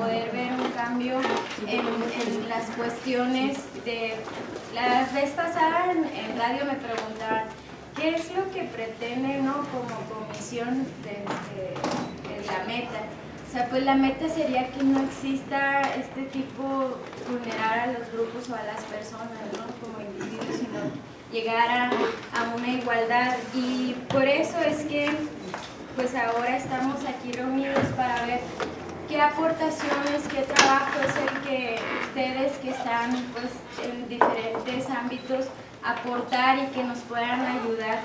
poder ver un cambio en las cuestiones de... La vez pasada en radio me preguntaban qué es lo que pretende, ¿no?, como comisión de la meta. O sea, pues la meta sería que no exista este tipo, vulnerar a los grupos o a las personas, ¿no?, como individuos, sino llegar a una igualdad. Y por eso es que pues ahora estamos aquí reunidos para ver qué aportaciones, qué trabajo es el que ustedes que están pues en diferentes ámbitos aportar y que nos puedan ayudar.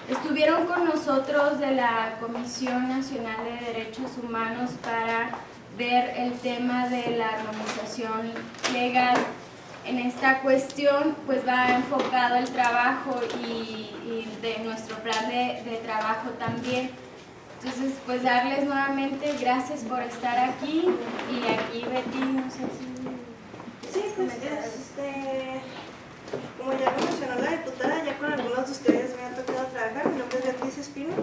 Estuvieron con nosotros de la Comisión Nacional de Derechos Humanos para ver el tema de la armonización legal. En esta cuestión pues va enfocado el trabajo y de nuestro plan de trabajo también. Entonces, pues darles nuevamente gracias por estar aquí. Y aquí Betty, no sé si... Sí, pues como ya lo mencionó la diputada, ya con algunos de ustedes me ha tocado trabajar. Mi nombre es Beatriz Espino,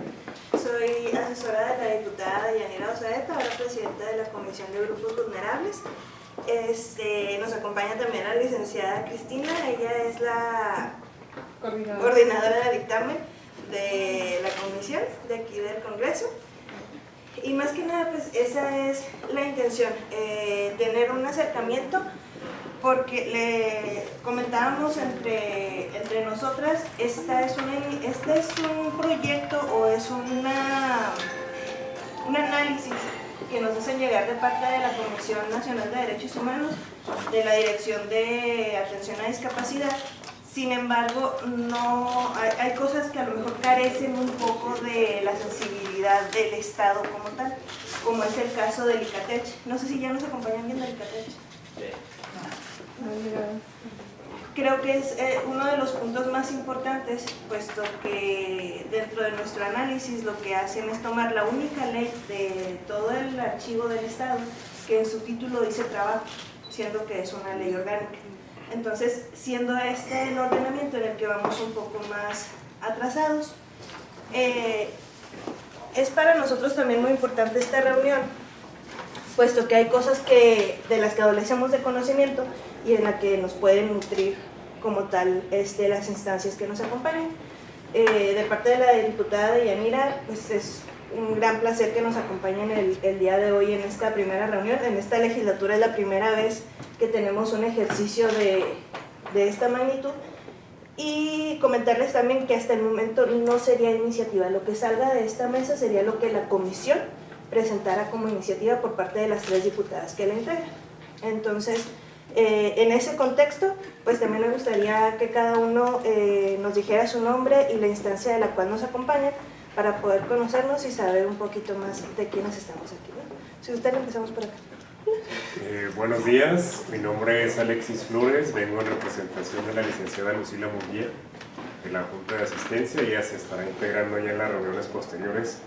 soy asesora de la diputada Yanira Osaeta, ahora presidenta de la Comisión de Grupos Vulnerables. Nos acompaña también la licenciada Cristina, ella es la coordinadora de dictamen de la comisión de aquí del Congreso. Y más que nada, pues esa es la intención, tener un acercamiento, porque le comentábamos entre nosotras, este es un proyecto o es un análisis que nos hacen llegar de parte de la Comisión Nacional de Derechos Humanos, de la Dirección de Atención a Discapacidad. Sin embargo, no, hay cosas que a lo mejor carecen un poco de la sensibilidad del Estado como tal, como es el caso del ICATECH. No sé si ya nos acompañan bien del ICATECH. Creo que es uno de los puntos más importantes, puesto que dentro de nuestro análisis lo que hacen es tomar la única ley de todo el archivo del Estado, que en su título dice trabajo, siendo que es una ley orgánica. Entonces, siendo este el ordenamiento en el que vamos un poco más atrasados, es para nosotros también muy importante esta reunión, puesto que hay cosas de las que adolecemos de conocimiento y en la que nos pueden nutrir como tal las instancias que nos acompañan. De parte de la diputada Yanira, pues es un gran placer que nos acompañen el día de hoy en esta primera reunión. En esta legislatura es la primera vez que tenemos un ejercicio de esta magnitud, y comentarles también que hasta el momento no sería iniciativa. Lo que salga de esta mesa sería lo que la comisión presentara como iniciativa por parte de las 3 diputadas que la integran. Entonces, en ese contexto, pues también me gustaría que cada uno nos dijera su nombre y la instancia de la cual nos acompaña, para poder conocernos y saber un poquito más de quiénes estamos aquí, ¿no? Si usted, empezamos por acá. Buenos días, mi nombre es Alexis Flores, vengo en representación de la licenciada Lucila Munguía de la Junta de Asistencia. Ella se estará integrando ya en las reuniones posteriores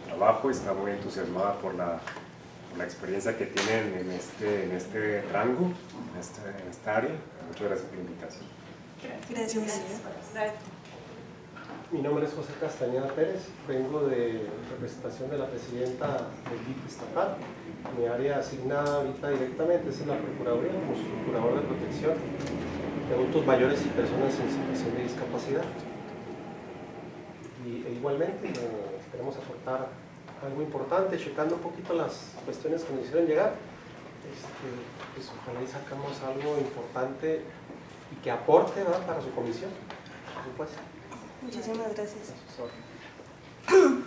de trabajo y está muy entusiasmada por la experiencia que tienen en este rango, en esta área. Muchas gracias por la invitación. Gracias. Mi nombre es José Castañeda Pérez, vengo de representación de la presidenta del DIF estatal. Mi área asignada ahorita directamente es en la Procuraduría, como procurador de protección de adultos mayores y personas en situación de discapacidad. Igualmente queremos aportar algo importante, checando un poquito las cuestiones que nos hicieron llegar. Pues ojalá y sacamos algo importante y que aporte, ¿verdad?, para su comisión, por supuesto. Muchísimas gracias.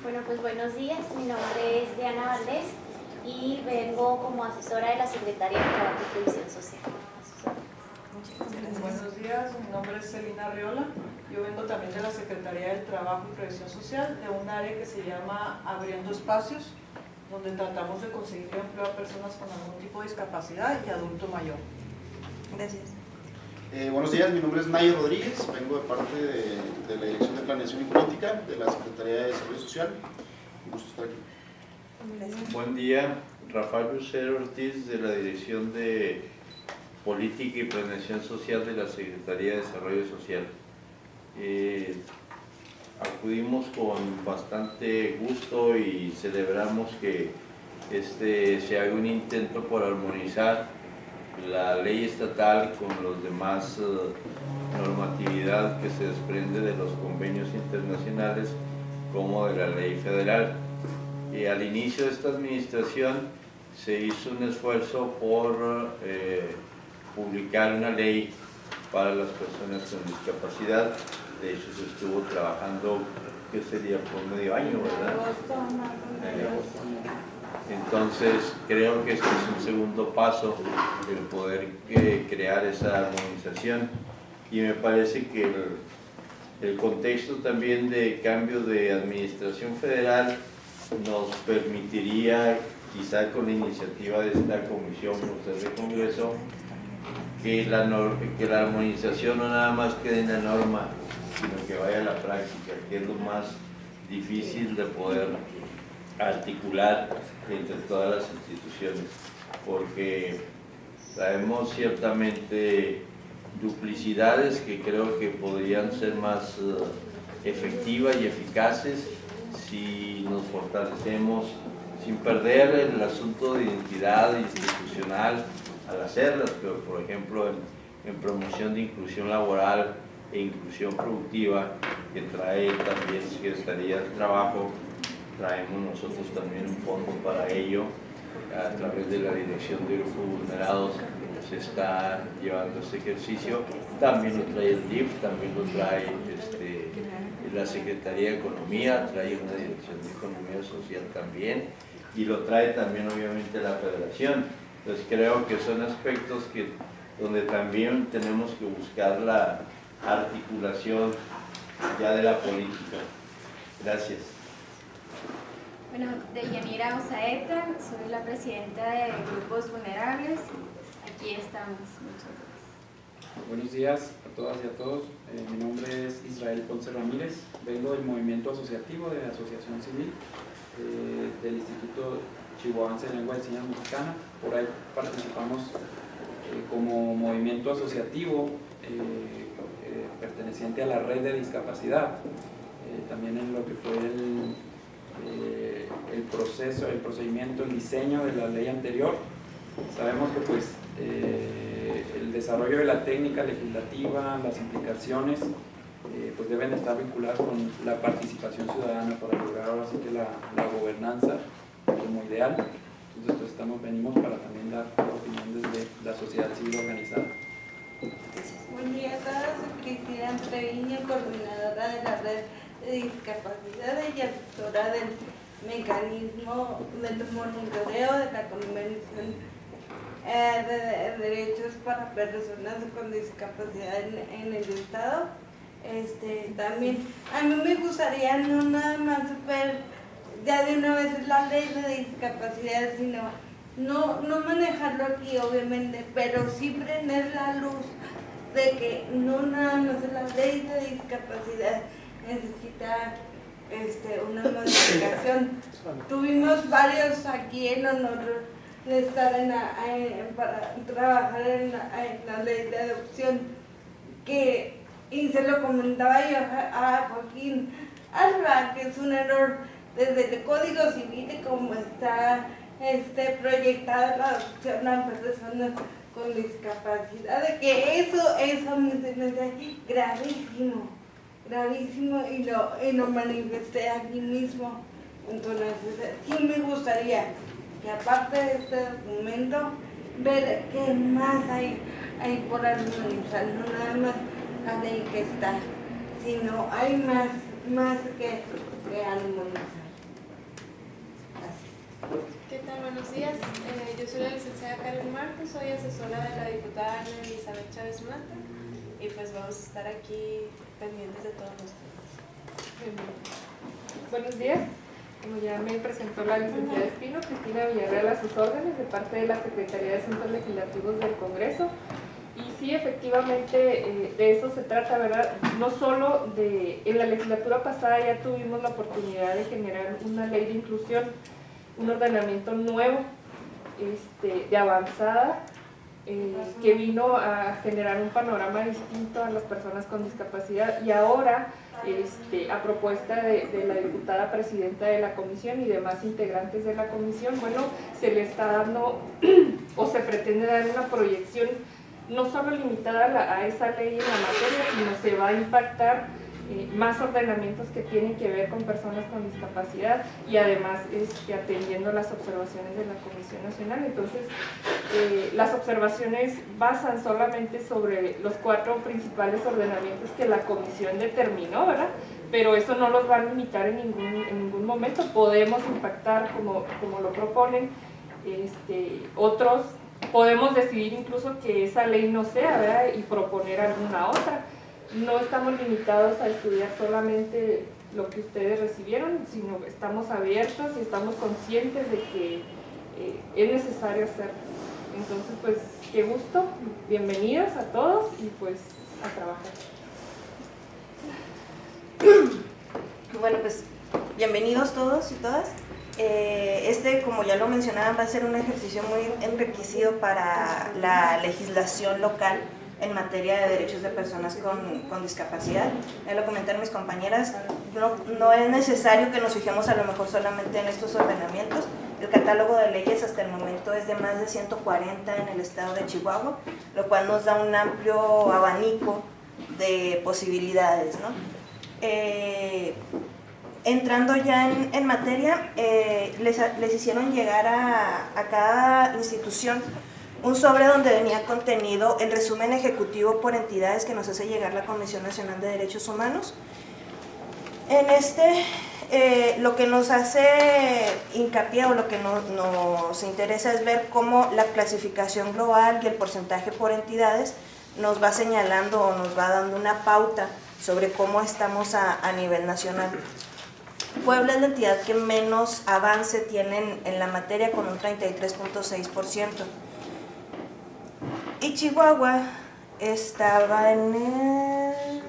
Bueno, pues buenos días, mi nombre es Diana Valdés y vengo como asesora de la Secretaría de Trabajo y Previsión Social. Buenos días, mi nombre es Celina Arriola, yo vengo también de la Secretaría del Trabajo y Previsión Social, de un área que se llama Abriendo Espacios, donde tratamos de conseguir empleo a personas con algún tipo de discapacidad y adulto mayor. Gracias. Buenos días, mi nombre es Nayo Rodríguez, vengo de parte de la Dirección de Planeación y Política de la Secretaría de Desarrollo Social. Un gusto estar aquí. Gracias. Buen día, Rafael Lucero Ortiz de la Dirección de Política y Planeación Social de la Secretaría de Desarrollo Social. Acudimos con bastante gusto y celebramos que se haga un intento por armonizar la ley estatal con los demás normatividad que se desprende de los convenios internacionales como de la ley federal. Y al inicio de esta administración se hizo un esfuerzo por publicar una ley para las personas con discapacidad. De hecho se estuvo trabajando, ¿qué sería? Por medio año, ¿verdad? Entonces creo que este es un segundo paso, el poder crear esa armonización, y me parece que el contexto también de cambio de administración federal nos permitiría, quizá con la iniciativa de esta comisión por ser de Congreso, que la armonización no nada más quede en la norma, sino que vaya a la práctica, que es lo más difícil de poder articular entre todas las instituciones, porque traemos ciertamente duplicidades que creo que podrían ser más efectivas y eficaces si nos fortalecemos sin perder el asunto de identidad institucional al hacerlas, pero por ejemplo en promoción de inclusión laboral e inclusión productiva, que trae también Secretaría del Trabajo. Traemos nosotros también un fondo para ello, a través de la Dirección de Grupos Vulnerados se está llevando este ejercicio. También lo trae el DIF, también lo trae la Secretaría de Economía, trae una Dirección de Economía Social también, y lo trae también obviamente la Federación. Entonces creo que son aspectos donde también tenemos que buscar la articulación ya de la política. Gracias. Bueno, Deyanira Osaeta, soy la presidenta de Grupos Vulnerables. Aquí estamos. Muchas gracias. Buenos días a todas y a todos. Mi nombre es Israel Ponce Ramírez. Vengo del movimiento asociativo de la Asociación Civil del Instituto Chihuahuense de Lengua y Señas Mexicana. Por ahí participamos como movimiento asociativo perteneciente a la red de discapacidad. También en lo que fue el proceso, el procedimiento, el diseño de la ley anterior. Sabemos que pues el desarrollo de la técnica legislativa, las implicaciones, pues deben estar vinculadas con la participación ciudadana para lograr ahora sí que la gobernanza como ideal. Entonces pues venimos para también dar opinión desde la sociedad civil organizada. Buen día a todos, soy Cristina Treviño, coordinadora de la red de discapacidades y asesora del mecanismo del monitoreo de la Convención de Derechos para Personas con Discapacidad en el Estado. También a mí me gustaría no nada más ver ya de una vez la ley de discapacidad, sino no manejarlo aquí obviamente, pero sí prender la luz de que no nada más la ley de discapacidad necesita una modificación. Tuvimos varios aquí el honor de estar para trabajar en la ley de adopción, y se lo comentaba yo a Joaquín Alba, que es un error desde el Código Civil y como está proyectada la adopción a personas con discapacidad, de que eso me hace gravísimo y lo manifesté aquí mismo. Entonces sí me gustaría que aparte de este documento ver qué más hay por armonizar, no nada más la ley que está, sino hay más que armonizar. ¿Qué tal? Buenos días. Yo soy la licenciada Karen Marcos, soy asesora de la diputada Ana Elizabeth Chávez Mata, y pues vamos a estar aquí pendientes de todos los temas. Buenos días. Como ya me presentó la licenciada Espino, Cristina Villarreal a sus órdenes de parte de la Secretaría de Asuntos Legislativos del Congreso. Y sí, efectivamente, de eso se trata, ¿verdad? No solo en la legislatura pasada ya tuvimos la oportunidad de generar una ley de inclusión, un ordenamiento nuevo, de avanzada, que vino a generar un panorama distinto a las personas con discapacidad, y ahora a propuesta de la diputada presidenta de la comisión y demás integrantes de la comisión, bueno, se le está dando o se pretende dar una proyección no solo limitada a esa ley en la materia, sino se va a impactar más ordenamientos que tienen que ver con personas con discapacidad, y además atendiendo las observaciones de la Comisión Nacional. Entonces, las observaciones basan solamente sobre los 4 principales ordenamientos que la Comisión determinó, ¿verdad? Pero eso no los va a limitar en ningún momento. Podemos impactar como lo proponen otros. Podemos decidir incluso que esa ley no sea, ¿verdad? Y proponer alguna otra. No estamos limitados a estudiar solamente lo que ustedes recibieron, sino estamos abiertos y estamos conscientes de que es necesario hacerlo. Entonces, pues, qué gusto, bienvenidos a todos y pues a trabajar. Bueno, pues, bienvenidos todos y todas. Como ya lo mencionaban, va a ser un ejercicio muy enriquecido para la legislación local en materia de derechos de personas con discapacidad. Ya lo comentaron mis compañeras, no es necesario que nos fijemos a lo mejor solamente en estos ordenamientos. El catálogo de leyes hasta el momento es de más de 140 en el estado de Chihuahua, lo cual nos da un amplio abanico de posibilidades, ¿no? Entrando ya en materia, les hicieron llegar a cada institución un sobre donde venía contenido el resumen ejecutivo por entidades que nos hace llegar la Comisión Nacional de Derechos Humanos. En lo que nos hace hincapié o lo que nos interesa es ver cómo la clasificación global y el porcentaje por entidades nos va señalando o nos va dando una pauta sobre cómo estamos a nivel nacional. Puebla es la entidad que menos avance tiene en la materia, con un 33.6%. Y Chihuahua estaba en el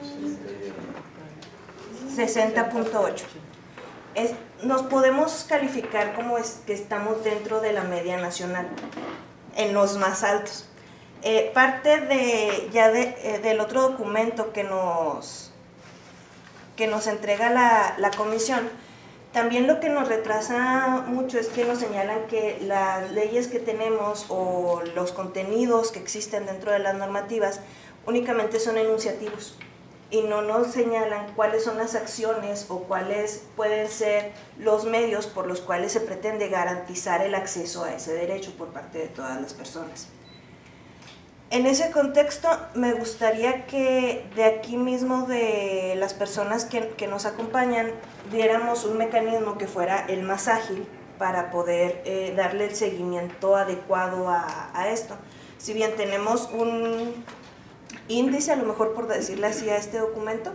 60.8. Nos podemos calificar como que estamos dentro de la media nacional, en los más altos. Parte del otro documento que nos entrega la comisión, también lo que nos retrasa mucho es que nos señalan que las leyes que tenemos o los contenidos que existen dentro de las normativas únicamente son enunciativos y no nos señalan cuáles son las acciones o cuáles pueden ser los medios por los cuales se pretende garantizar el acceso a ese derecho por parte de todas las personas. En ese contexto, me gustaría que de aquí mismo, de las personas que nos acompañan, viéramos un mecanismo que fuera el más ágil para poder darle el seguimiento adecuado a esto. Si bien tenemos un índice, a lo mejor por decirle así, a este documento,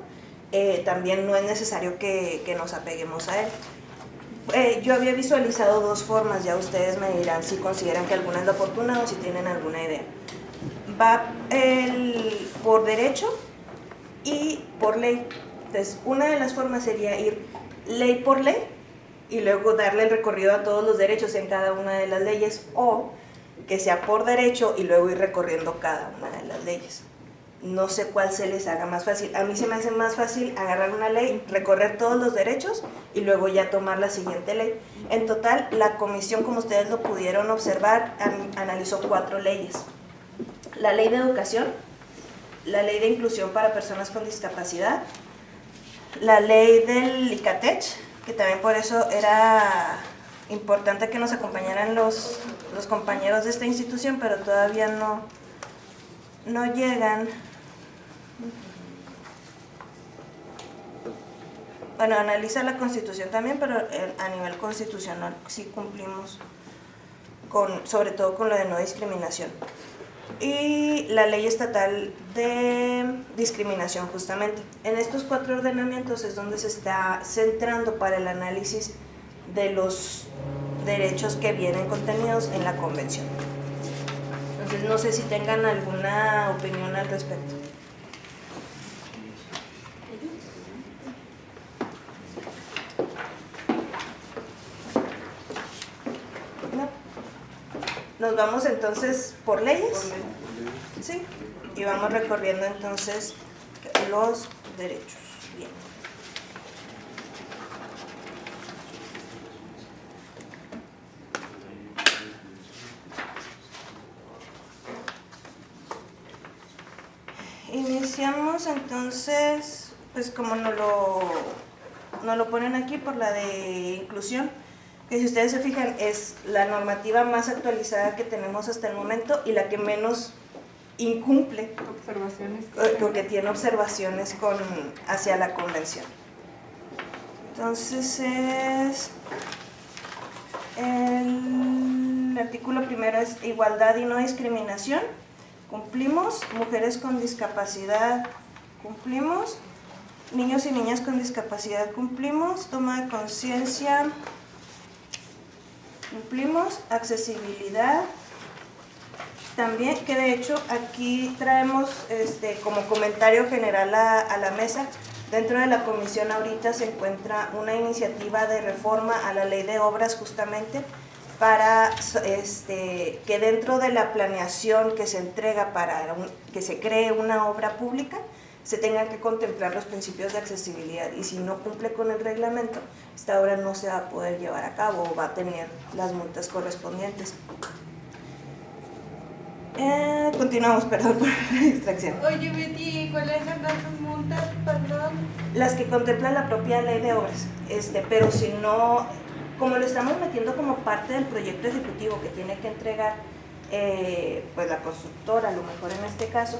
también no es necesario que nos apeguemos a él. Yo había visualizado 2 formas, ya ustedes me dirán si consideran que alguna es la oportuna o si tienen alguna idea. Va por derecho y por ley. Entonces, una de las formas sería ir ley por ley y luego darle el recorrido a todos los derechos en cada una de las leyes, o que sea por derecho y luego ir recorriendo cada una de las leyes. No sé cuál se les haga más fácil. A mí se me hace más fácil agarrar una ley, recorrer todos los derechos y luego ya tomar la siguiente ley. En total, la comisión, como ustedes lo pudieron observar, analizó 4 leyes. La ley de educación, la ley de inclusión para personas con discapacidad, la ley del ICATEC, que también por eso era importante que nos acompañaran los compañeros de esta institución, pero todavía no llegan. Bueno, analiza la Constitución también, pero a nivel constitucional sí cumplimos sobre todo con lo de no discriminación. Y la ley estatal de discriminación, justamente. En estos 4 ordenamientos es donde se está centrando para el análisis de los derechos que vienen contenidos en la convención. Entonces, no sé si tengan alguna opinión al respecto. ¿No? Nos vamos entonces por leyes, ¿sí? Y vamos recorriendo entonces los derechos. Bien. Iniciamos entonces, pues como nos lo ponen aquí por la de inclusión, que si ustedes se fijan es la normativa más actualizada que tenemos hasta el momento y la que menos incumple, porque tiene observaciones hacia la convención. Entonces el artículo primero es igualdad y no discriminación, cumplimos. Mujeres con discapacidad, cumplimos. Niños y niñas con discapacidad, cumplimos. Toma de conciencia, cumplimos. Accesibilidad también, que de hecho aquí traemos como comentario general a la mesa. Dentro de la comisión ahorita se encuentra una iniciativa de reforma a la ley de obras justamente para que dentro de la planeación que se entrega para que se cree una obra pública se tengan que contemplar los principios de accesibilidad, y si no cumple con el reglamento, esta obra no se va a poder llevar a cabo o va a tener las multas correspondientes. Continuamos, perdón por la distracción. Oye, Betty, ¿cuáles son las multas, perdón? Las que contempla la propia ley de obras, pero si no, como lo estamos metiendo como parte del proyecto ejecutivo que tiene que entregar pues la constructora, a lo mejor en este caso,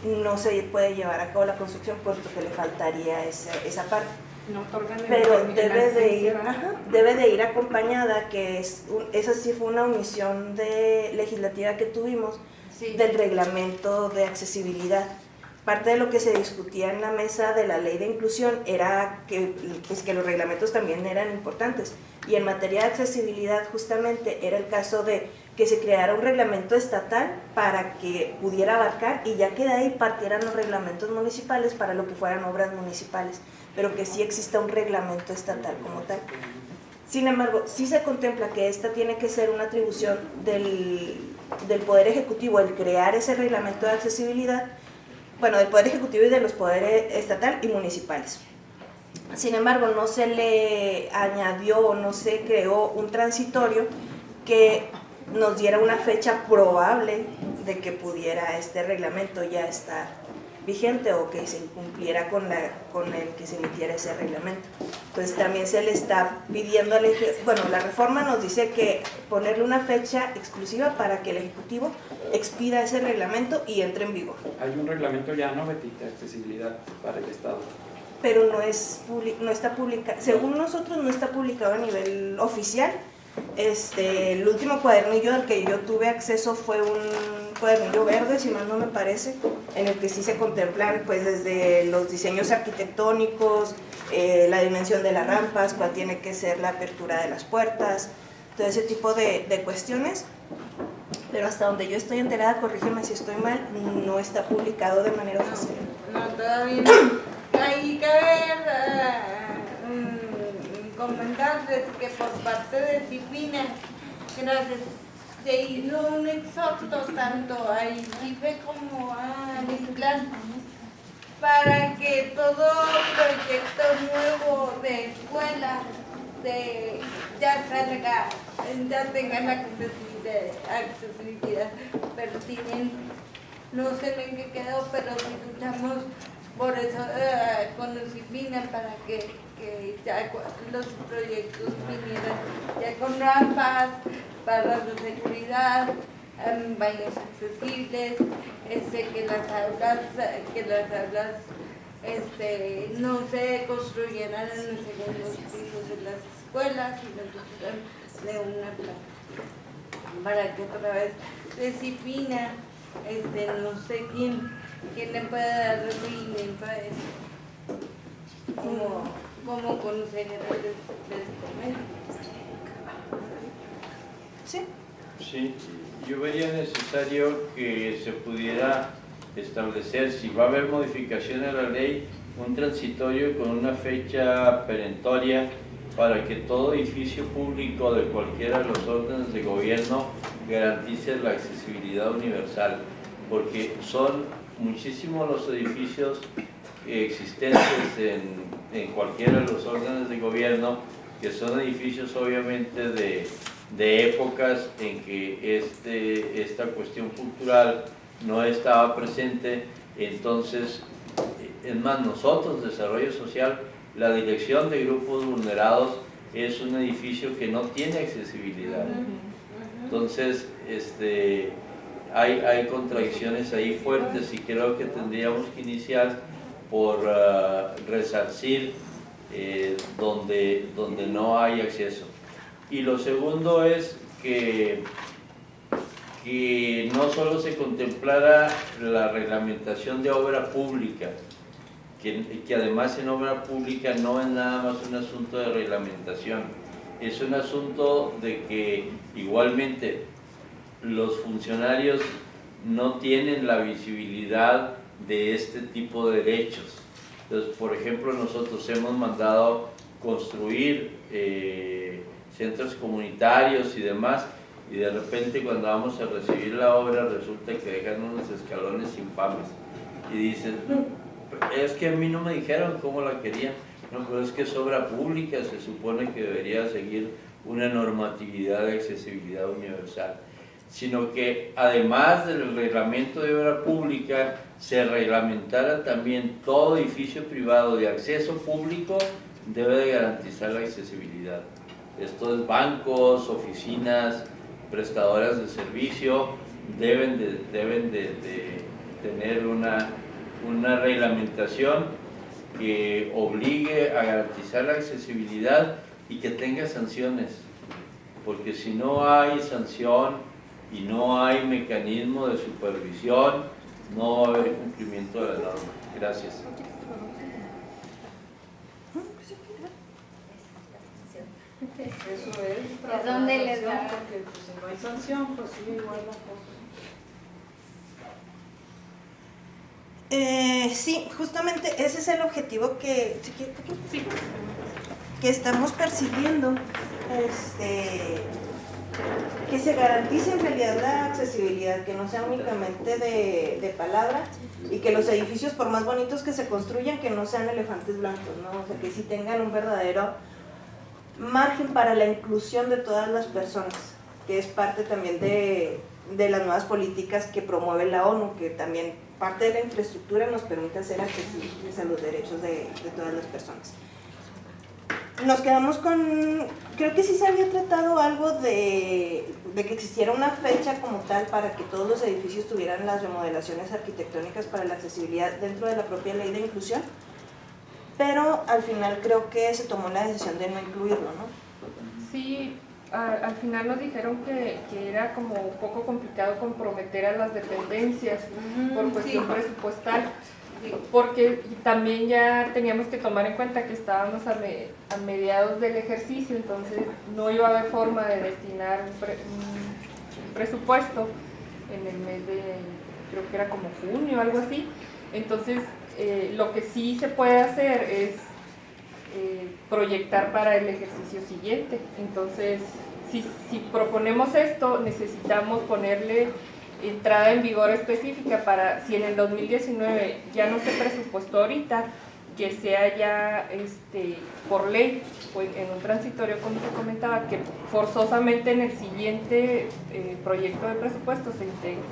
no se puede llevar a cabo la construcción puesto que le faltaría esa parte. No otorgan pero debe de ir acompañada, que esa sí fue una omisión legislativa que tuvimos, sí, del reglamento de accesibilidad. Parte de lo que se discutía en la mesa de la ley de inclusión era que los reglamentos también eran importantes, y en materia de accesibilidad justamente era el caso de que se creara un reglamento estatal para que pudiera abarcar, y ya que de ahí partieran los reglamentos municipales para lo que fueran obras municipales, pero que sí exista un reglamento estatal como tal. Sin embargo, sí se contempla que esta tiene que ser una atribución del Poder Ejecutivo, el crear ese reglamento de accesibilidad, bueno, del Poder Ejecutivo y de los poderes estatal y municipales. Sin embargo, no se le añadió o no se creó un transitorio que nos diera una fecha probable de que pudiera este reglamento ya estar vigente o que se incumpliera con el que se emitiera ese reglamento. Entonces también se le está pidiendo la reforma nos dice que ponerle una fecha exclusiva para que el Ejecutivo expida ese reglamento y entre en vigor. Hay un reglamento ya, ¿no, Betty, de accesibilidad para el Estado? Pero no está publicado, según nosotros no está publicado a nivel oficial. El último cuadernillo al que yo tuve acceso fue un cuadernillo verde, si mal no me parece, en el que sí se contemplan pues desde los diseños arquitectónicos, la dimensión de las rampas, cuál tiene que ser la apertura de las puertas, todo ese tipo de cuestiones, pero hasta donde yo estoy enterada, corrígeme si estoy mal, no está publicado de manera oficial. No, todavía no. Ahí cabe comentarles que por parte de Cipina, gracias, se hizo un exhorto tanto a INCIPE como a ISCLAN para que todo proyecto nuevo de escuela ya tenga la accesibilidad pertinente. No sé en qué quedó, pero si luchamos por eso con Cipina para que ya los proyectos vinieran ya con rampas, barras de seguridad, baños accesibles, que las aulas no se construyeran en los segundos pisos de las escuelas, sino que fueran de una planta, para que a través de Cipina no sé quién le puede dar seguimiento a eso, como consejera de documento. ¿Sí? Sí, yo vería necesario que se pudiera establecer, si va a haber modificación a la ley, un transitorio con una fecha perentoria para que todo edificio público de cualquiera de los órdenes de gobierno garantice la accesibilidad universal, porque son muchísimos los edificios existentes en cualquiera de los órdenes de gobierno, que son edificios obviamente de épocas en que esta cuestión cultural no estaba presente. Entonces, es más, nosotros, Desarrollo Social, la Dirección de Grupos Vulnerados, es un edificio que no tiene accesibilidad. Entonces, hay contradicciones ahí fuertes, y creo que tendríamos que iniciar por resarcir donde no hay acceso. Y lo segundo es que no solo se contemplara la reglamentación de obra pública, que además en obra pública no es nada más un asunto de reglamentación, es un asunto de que igualmente los funcionarios no tienen la visibilidad de este tipo de derechos. Entonces, por ejemplo, nosotros hemos mandado construir centros comunitarios y demás, y de repente cuando vamos a recibir la obra resulta que dejan unos escalones infames y dicen, es que a mí no me dijeron cómo la querían. No, pero es que es obra pública, se supone que debería seguir una normatividad de accesibilidad universal, sino que además del reglamento de obra pública se reglamentara también todo edificio privado de acceso público debe de garantizar la accesibilidad. Esto es bancos, oficinas, prestadoras de servicio, deben de tener una reglamentación que obligue a garantizar la accesibilidad y que tenga sanciones, porque si no hay sanción y no hay mecanismo de supervisión, no va a haber cumplimiento de la norma. Gracias. Eso es donde les da. Porque pues, si no hay sanción, pues sigue igual la cosa. Sí, justamente ese es el objetivo que estamos persiguiendo, que se garantice en realidad la accesibilidad, que no sea únicamente de palabra, y que los edificios, por más bonitos que se construyan, que no sean elefantes blancos, ¿no? O sea, que sí tengan un verdadero margen para la inclusión de todas las personas, que es parte también de las nuevas políticas que promueve la ONU, que también parte de la infraestructura nos permite hacer accesibles a los derechos de todas las personas. Nos quedamos con, creo que sí se había tratado algo de que existiera una fecha como tal para que todos los edificios tuvieran las remodelaciones arquitectónicas para la accesibilidad dentro de la propia ley de inclusión, pero al final creo que se tomó la decisión de no incluirlo, ¿no? Sí, al final nos dijeron que era como un poco complicado comprometer a las dependencias por cuestión presupuestal, porque también ya teníamos que tomar en cuenta que estábamos a mediados del ejercicio, entonces no iba a haber forma de destinar un presupuesto en el mes de, creo que era como junio o algo así. Entonces lo que sí se puede hacer es proyectar para el ejercicio siguiente. Entonces si proponemos esto, necesitamos ponerle entrada en vigor específica para, si en el 2019 ya no se presupuestó ahorita, que sea ya por ley, pues en un transitorio, como se comentaba, que forzosamente en el siguiente proyecto de presupuesto se integre.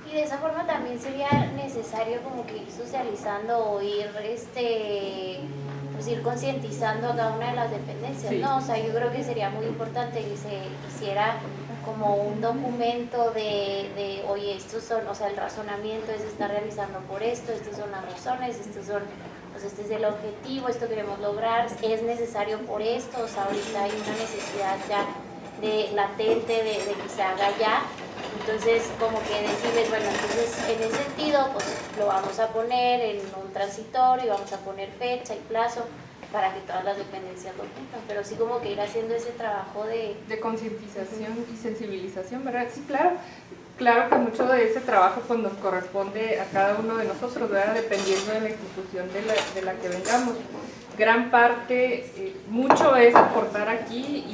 Y de esa forma también sería necesario como que ir socializando o ir, pues ir concientizando a cada una de las dependencias, sí. ¿no? O sea, yo creo que sería muy importante que se hiciera como un documento de oye, estos son, o sea, el razonamiento se está realizando por esto, estas son las razones, estos son, pues este es el objetivo, esto queremos lograr, es necesario por esto, o sea, ahorita hay una necesidad ya de latente de que se haga ya. Entonces, como que decirles, bueno, entonces en ese sentido, pues lo vamos a poner en un transitorio, vamos a poner fecha y plazo para que todas las dependencias lo cumplan, pero sí como que ir haciendo ese trabajo de concientización y sensibilización, ¿verdad? Sí, claro que mucho de ese trabajo pues nos corresponde a cada uno de nosotros, ¿verdad? Dependiendo de la institución de la que vengamos. Gran parte, mucho es aportar aquí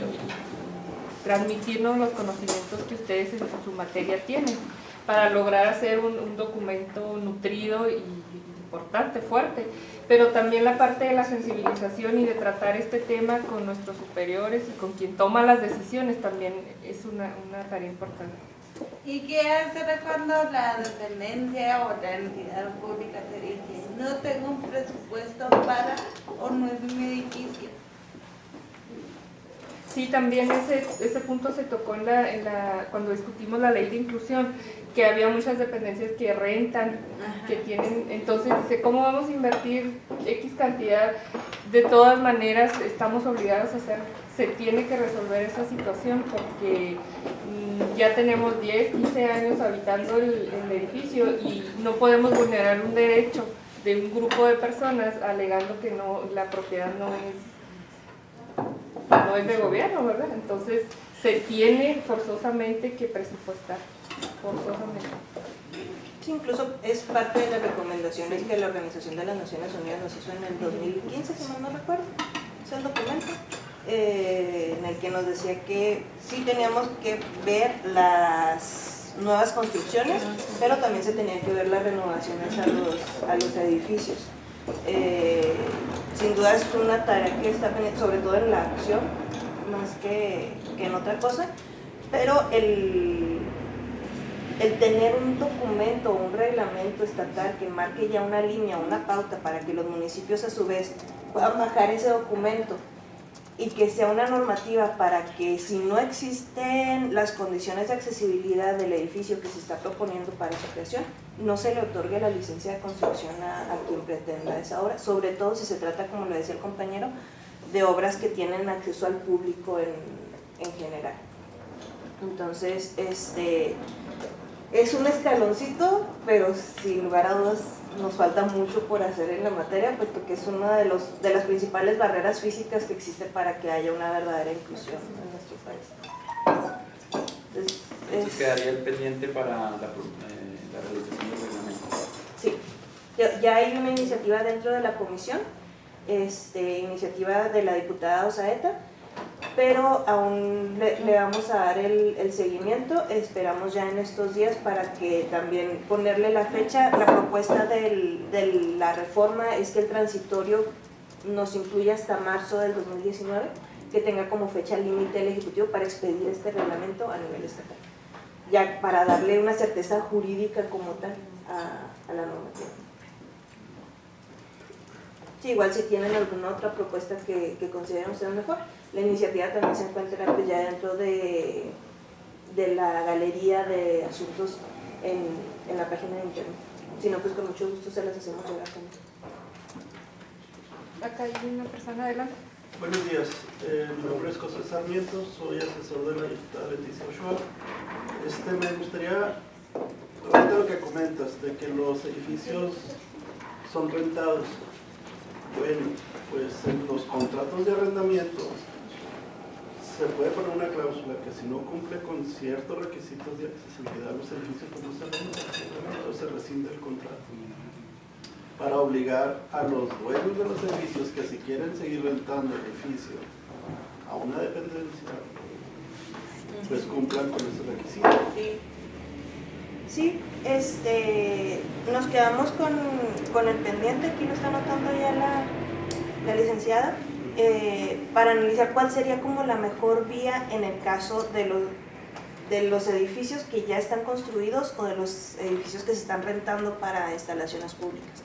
transmitirnos los conocimientos que ustedes en su materia tienen, para lograr hacer un documento nutrido y importante, fuerte, pero también la parte de la sensibilización y de tratar este tema con nuestros superiores y con quien toma las decisiones también es una tarea importante. ¿Y qué hacer cuando la dependencia o la entidad pública te dice no tengo un presupuesto para o no es mi edificio? Sí, también ese punto se tocó cuando discutimos la ley de inclusión, que había muchas dependencias que rentan, que tienen, entonces dice, ¿cómo vamos a invertir X cantidad? De todas maneras estamos obligados a hacer, se tiene que resolver esa situación porque ya tenemos 10, 15 años habitando el edificio y no podemos vulnerar un derecho de un grupo de personas alegando que la propiedad no es de gobierno, ¿verdad? Entonces se tiene forzosamente que presupuestar, forzosamente. Sí, incluso es parte de las recomendaciones que la Organización de las Naciones Unidas nos hizo en el 2015, si no recuerdo, es el documento, en el que nos decía que sí teníamos que ver las nuevas construcciones, pero también se tenían que ver las renovaciones a los edificios. Sin duda es una tarea que está pendiente, sobre todo en la acción, más que en otra cosa, pero el tener un documento, un reglamento estatal que marque ya una línea, una pauta para que los municipios a su vez puedan bajar ese documento y que sea una normativa para que si no existen las condiciones de accesibilidad del edificio que se está proponiendo para su creación, no se le otorgue la licencia de construcción a quien pretenda esa obra, sobre todo si se trata, como lo decía el compañero, de obras que tienen acceso al público en general. Entonces, es un escaloncito, pero sin lugar a dudas nos falta mucho por hacer en la materia, puesto que es una de las principales barreras físicas que existe para que haya una verdadera inclusión en nuestro país. Entonces quedaría el pendiente para la realización del reglamento. Sí, ya hay una iniciativa dentro de la comisión, iniciativa de la diputada Osaeta, pero aún le vamos a dar el seguimiento. Esperamos ya en estos días para que también ponerle la fecha. La propuesta de la reforma es que el transitorio nos incluya hasta marzo del 2019, que tenga como fecha límite el Ejecutivo para expedir este reglamento a nivel estatal, ya para darle una certeza jurídica como tal a la normativa. Sí, igual si tienen alguna otra propuesta que consideren ustedes mejor. La iniciativa también se encuentra pues, ya dentro de la galería de asuntos en la página de internet. Si no, pues con mucho gusto se las hacemos llegar también. Acá hay una persona adelante. Buenos días, mi nombre es José Sarmiento, soy asesor de la diputada Leticia Ochoa. Me gustaría, ahorita lo que comentas, de que los edificios son rentados. Bueno, pues en los contratos de arrendamiento se puede poner una cláusula que si no cumple con ciertos requisitos de accesibilidad a los edificios, pues no se renta, o se rescinde el contrato. Para obligar a los dueños de los edificios que si quieren seguir rentando el edificio a una dependencia, pues cumplan con ese requisito. Sí, nos quedamos con el pendiente, aquí lo está anotando ya la licenciada, para analizar cuál sería como la mejor vía en el caso de los edificios que ya están construidos o de los edificios que se están rentando para instalaciones públicas,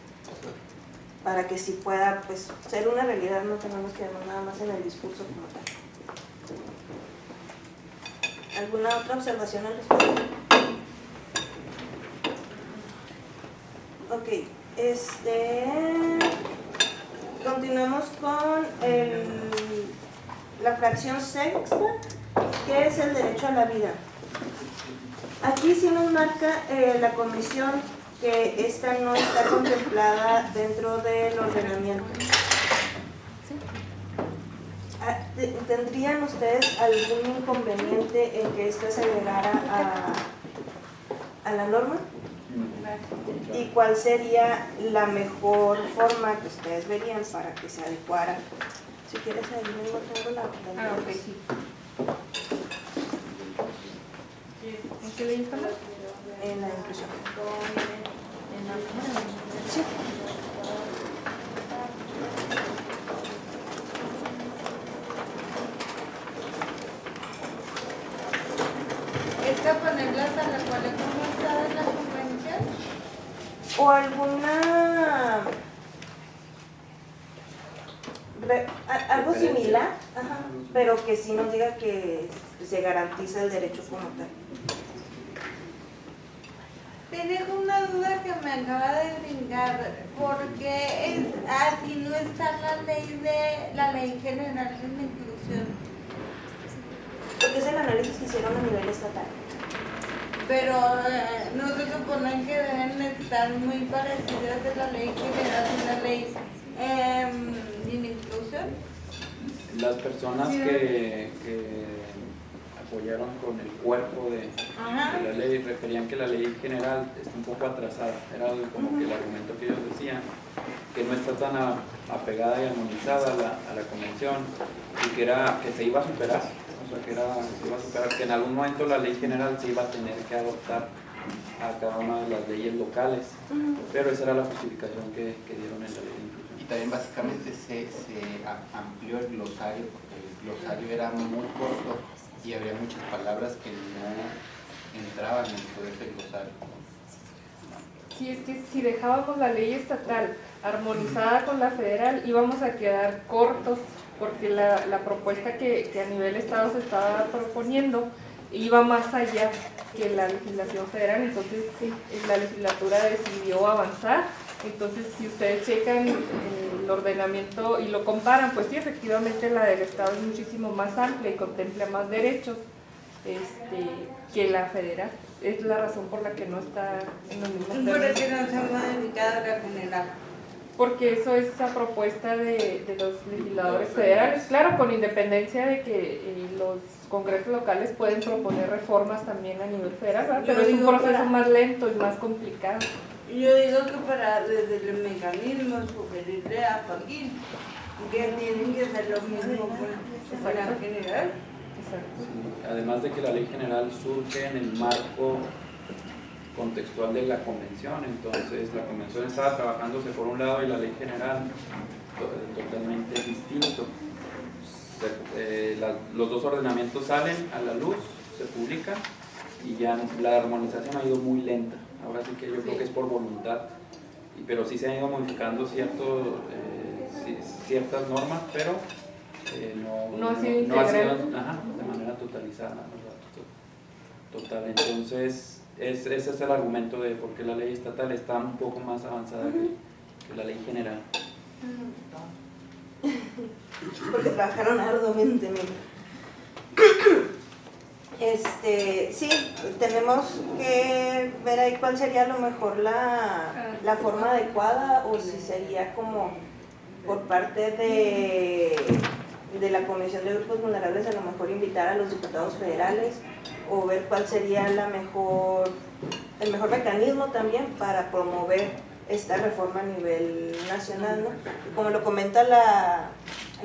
para que sí pueda pues, ser una realidad, no tengamos que quedarnos nada más en el discurso como tal. ¿Alguna otra observación al respecto? Ok, continuamos con la fracción sexta, que es el derecho a la vida. Aquí sí nos marca la comisión que esta no está contemplada dentro del ordenamiento. ¿Tendrían ustedes algún inconveniente en que esta se agregara a la norma? ¿Y cuál sería la mejor forma que ustedes verían para que se adecuara? Si quieres, ahí mismo tengo la... Ok, sí. ¿En qué ley estamos? En la inclusión. Sí. ¿Esta ponerlas a la cual como está en la convención? O alguna algo similar, ajá, pero que sí nos diga que se garantiza el derecho como tal. Tengo una duda que me acaba de brincar, porque así no está la ley general de la inclusión. Porque es el análisis que hicieron a nivel estatal. Pero no se supone que deben estar muy parecidas de la ley general y la ley de inclusión. Las personas que apoyaron con el cuerpo de la ley referían que la ley general está un poco atrasada. Era como que el argumento que ellos decían, que no está tan apegada y armonizada a la convención y que se iba a superar. O sea, se iba a superar, que en algún momento la ley general se iba a tener que adoptar a cada una de las leyes locales, pero esa era la justificación que dieron en la ley de inclusión. Y también básicamente se amplió el glosario, porque el glosario era muy corto y había muchas palabras que no entraban dentro de ese glosario. Sí, es que si dejábamos la ley estatal armonizada con la federal íbamos a quedar cortos, porque la propuesta que a nivel estado se estaba proponiendo iba más allá que la legislación federal. Entonces la legislatura decidió avanzar. Entonces si ustedes checan el ordenamiento y lo comparan, pues sí, efectivamente la del estado es muchísimo más amplia y contempla más derechos que la federal. Es la razón por la que no está en los mismos términos. ¿Por qué no se ha modificado la general? Porque eso es a propuesta de los legisladores federales, claro, con independencia de que los congresos locales pueden proponer reformas también a nivel federal, ¿verdad? Pero es un proceso más lento y más complicado. Yo digo que desde el mecanismo sugerirle a Joaquín que tienen que hacer lo mismo con la general. Exacto. Sí, además de que la ley general surge en el marco contextual de la convención, entonces la convención estaba trabajándose por un lado y la ley general totalmente distinto. Los dos ordenamientos salen a la luz, se publican y ya la armonización ha ido muy lenta. Ahora sí que yo creo que es por voluntad, pero sí se han ido modificando ciertas normas, pero no ha sido de manera totalizada, total. Entonces ese es el argumento de por qué la ley estatal está un poco más avanzada que la ley general. Porque trabajaron arduamente, sí, tenemos que ver ahí cuál sería a lo mejor la forma adecuada, o si sería como por parte de la Comisión de Grupos Vulnerables a lo mejor invitar a los diputados federales o ver cuál sería el mejor mecanismo también para promover esta reforma a nivel nacional, ¿no? Como lo comenta la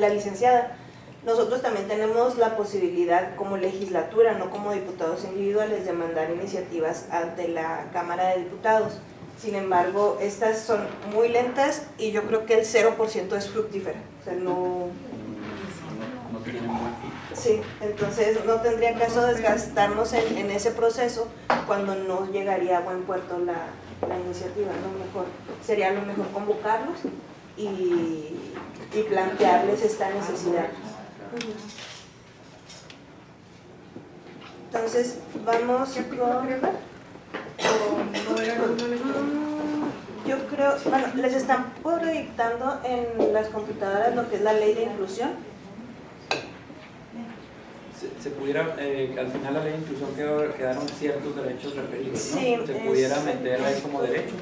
licenciada, nosotros también tenemos la posibilidad como legislatura, no como diputados individuales, de mandar iniciativas ante la Cámara de Diputados. Sin embargo, estas son muy lentas y yo creo que el 0% es fructífera. O sea, no tienen buen fin. Sí, entonces no tendría caso desgastarnos en ese proceso cuando no llegaría a buen puerto la iniciativa. Sería lo mejor convocarlos y plantearles esta necesidad. Entonces vamos con... Yo creo, bueno, les están proyectando en las computadoras lo que es la ley de inclusión. Se pudiera, al final la ley de inclusión quedaron ciertos derechos referidos, ¿no? Sí, se pudiera meter ahí como derecho.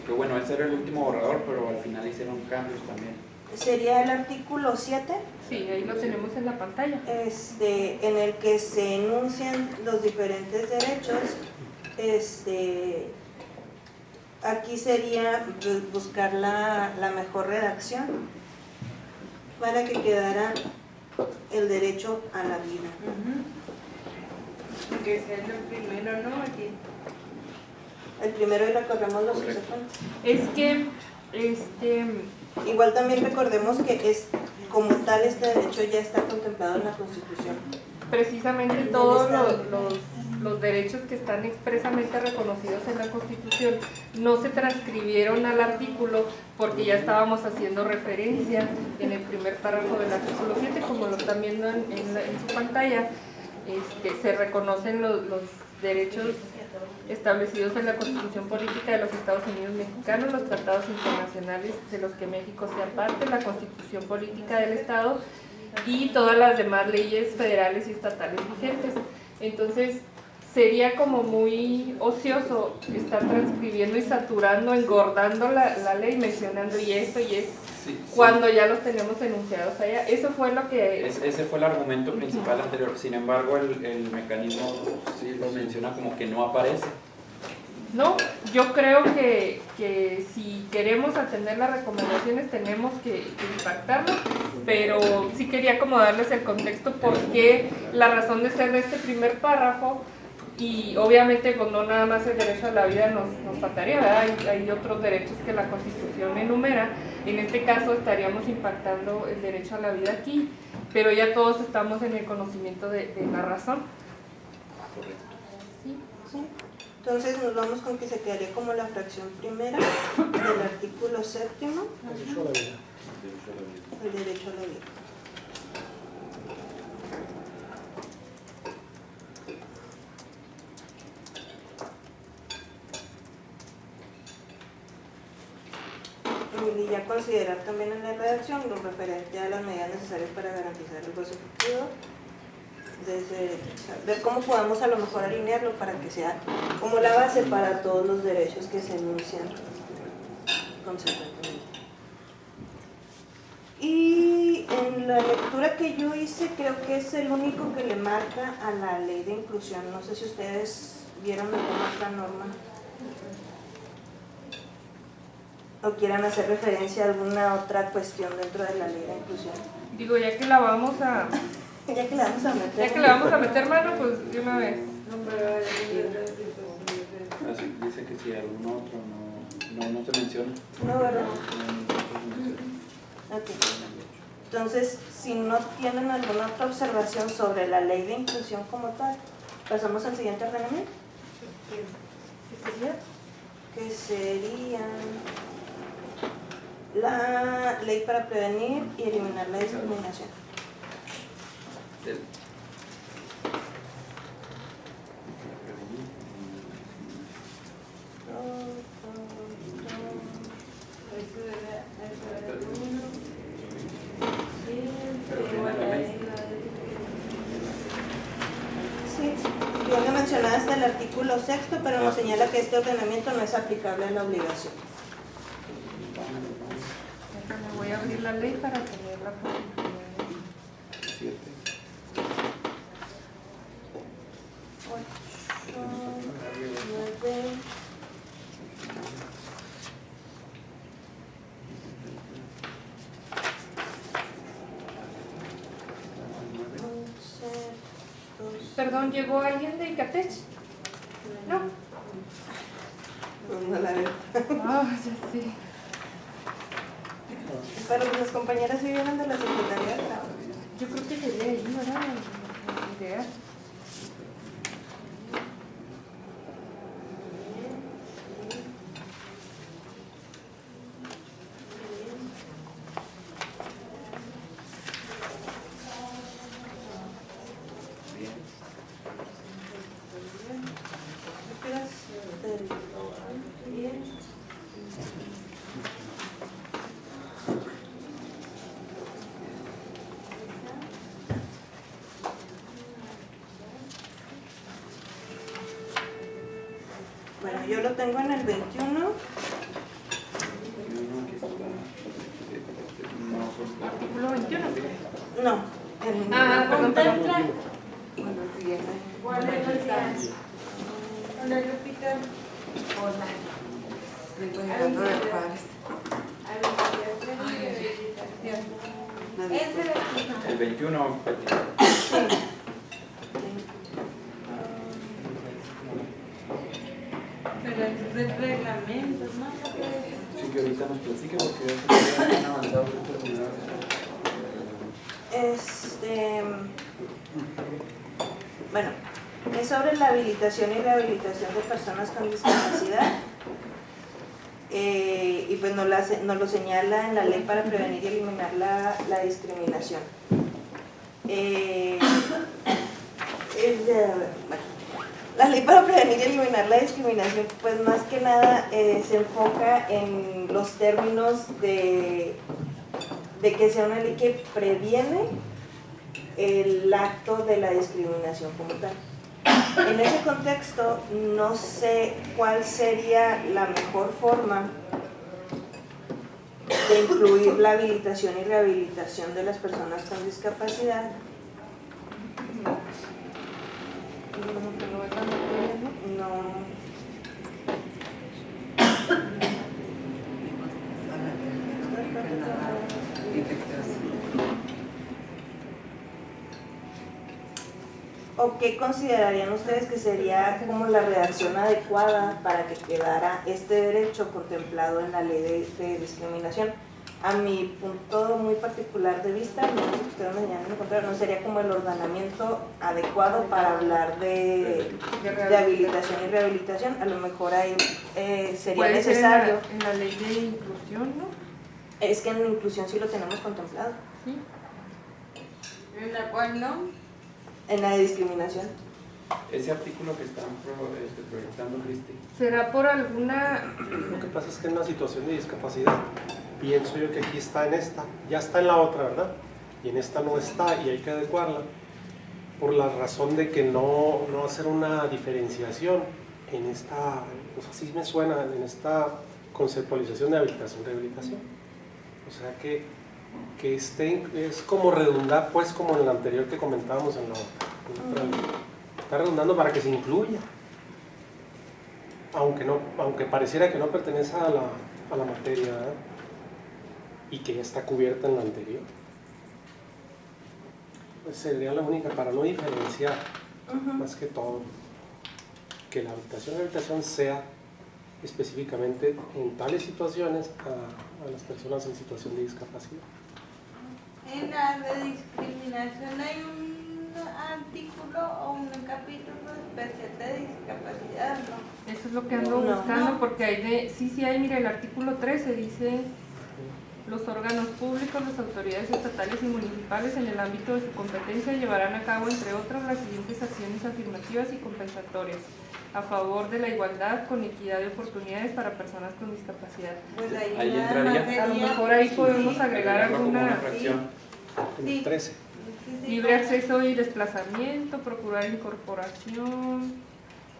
Que bueno, ese era el último borrador, pero al final hicieron cambios también. Sería el artículo 7. Sí, ahí lo tenemos en la pantalla. En el que se enuncian los diferentes derechos. Aquí sería buscar la mejor redacción, para que quedara el derecho a la vida. Que sea el primero, ¿no? Aquí. El primero y recordemos los subsecuentes. Es que, igual también recordemos que es como tal este derecho ya está contemplado en la Constitución. Precisamente todos los derechos que están expresamente reconocidos en la Constitución no se transcribieron al artículo porque ya estábamos haciendo referencia en el primer párrafo del artículo 7, como lo están viendo en su pantalla. Se reconocen los derechos establecidos en la Constitución Política de los Estados Unidos Mexicanos, los tratados internacionales de los que México sea parte, la Constitución Política del Estado y todas las demás leyes federales y estatales vigentes. Entonces, sería como muy ocioso estar transcribiendo y saturando, engordando la ley, mencionando y esto, cuando ya los tenemos enunciados allá. Eso fue lo que... Ese fue el argumento principal anterior. Sin embargo, el mecanismo sí lo menciona como que no aparece. No, yo creo que si queremos atender las recomendaciones tenemos que impactarlo, pero sí quería como darles el contexto porque la razón de ser de este primer párrafo, y obviamente pues no nada más el derecho a la vida nos faltaría, ¿verdad? Hay otros derechos que la Constitución enumera. En este caso estaríamos impactando el derecho a la vida aquí, pero ya todos estamos en el conocimiento de la razón. Correcto. Sí. Entonces nos vamos con que se quedaría como la fracción primera del artículo 7º, el derecho a la vida. Y ya considerar también en la redacción lo referente a las medidas necesarias para garantizar el goce efectivo de ese derecho. O sea, ver cómo podamos a lo mejor alinearlo para que sea como la base para todos los derechos que se enuncian consecuentemente. Y en la lectura que yo hice creo que es el único que le marca a la ley de inclusión. No sé si ustedes vieron alguna otra norma o quieran hacer referencia a alguna otra cuestión dentro de la ley de inclusión. Digo, ya que la vamos a meter mano, pues de una vez. Así dice que si algún otro no se menciona. No, ¿verdad? Ok. Entonces, si no tienen alguna otra observación sobre la ley de inclusión como tal, pasamos al siguiente ordenamiento. ¿Qué sería? La ley para prevenir y eliminar la discriminación. Sí, viene mencionada hasta el artículo 6º, pero nos señala que este ordenamiento no es aplicable a la obligación. Voy a abrir la ley para tenerla por 7. 8, 9, 11, 12. Perdón, ¿llegó alguien de Icatech? No. No la veo. Ah, ya sé. Pero las compañeras sí vienen de la Secretaría de Trabajo. Yo creo que sería ahí, ¿verdad? La idea. Bueno, yo lo tengo en el 21. Artículo 21. No. En perdón. Buenos días. Buenos días. Hola, Lupita. Hola. Vengo llegando de Juárez. Ese de aquí no. El 21, Sí. Pero es del reglamento, ¿no? sí que ahorita nos platique porque ya han avanzado muchas unidades. Bueno, es sobre la habilitación y rehabilitación de personas con discapacidad. Y pues nos lo señala en la ley para prevenir y eliminar la discriminación. La ley para prevenir y eliminar la discriminación, pues más que nada se enfoca en los términos de que sea una ley que previene el acto de la discriminación como tal. En ese contexto, no sé cuál sería la mejor forma de incluir la habilitación y rehabilitación de las personas con discapacidad. No. ¿O qué considerarían ustedes que sería como la redacción adecuada para que quedara este derecho contemplado en la ley de discriminación? A mi punto muy particular de vista, no sé si ustedes me llaman lo contrario, no sería como el ordenamiento adecuado para hablar de habilitación y rehabilitación. A lo mejor ahí sería necesario. En la ley de inclusión, ¿no? Es que en la inclusión sí lo tenemos contemplado. Sí. ¿En la cual no? En la de discriminación. Ese artículo que están proyectando, Cristi. ¿Será por alguna...? Lo que pasa es que en una situación de discapacidad, pienso yo que aquí está en esta, ya está en la otra, ¿verdad? Y en esta no está y hay que adecuarla por la razón de que no hacer una diferenciación en esta, pues así me suena, en esta conceptualización de habilitación y rehabilitación. O sea que es como redundar, pues, como en la anterior que comentábamos en la otra ley. Está redundando para que se incluya, aunque pareciera que no pertenece a la materia, ¿verdad? Y que ya está cubierta en la anterior. Pues sería la única, para no diferenciar, más que todo, que la habilitación y rehabilitación sea específicamente en tales situaciones a las personas en situación de discapacidad. En la de discriminación hay un artículo o un capítulo especial de discapacidad, ¿no? Eso es lo que ando buscando, porque hay sí hay, mira, el artículo 13 dice: los órganos públicos, las autoridades estatales y municipales en el ámbito de su competencia llevarán a cabo, entre otras, las siguientes acciones afirmativas y compensatorias a favor de la igualdad con equidad de oportunidades para personas con discapacidad. Pues ahí entraría. A lo mejor ahí podemos agregar alguna... Sí. 13. Libre acceso y desplazamiento, procurar incorporación,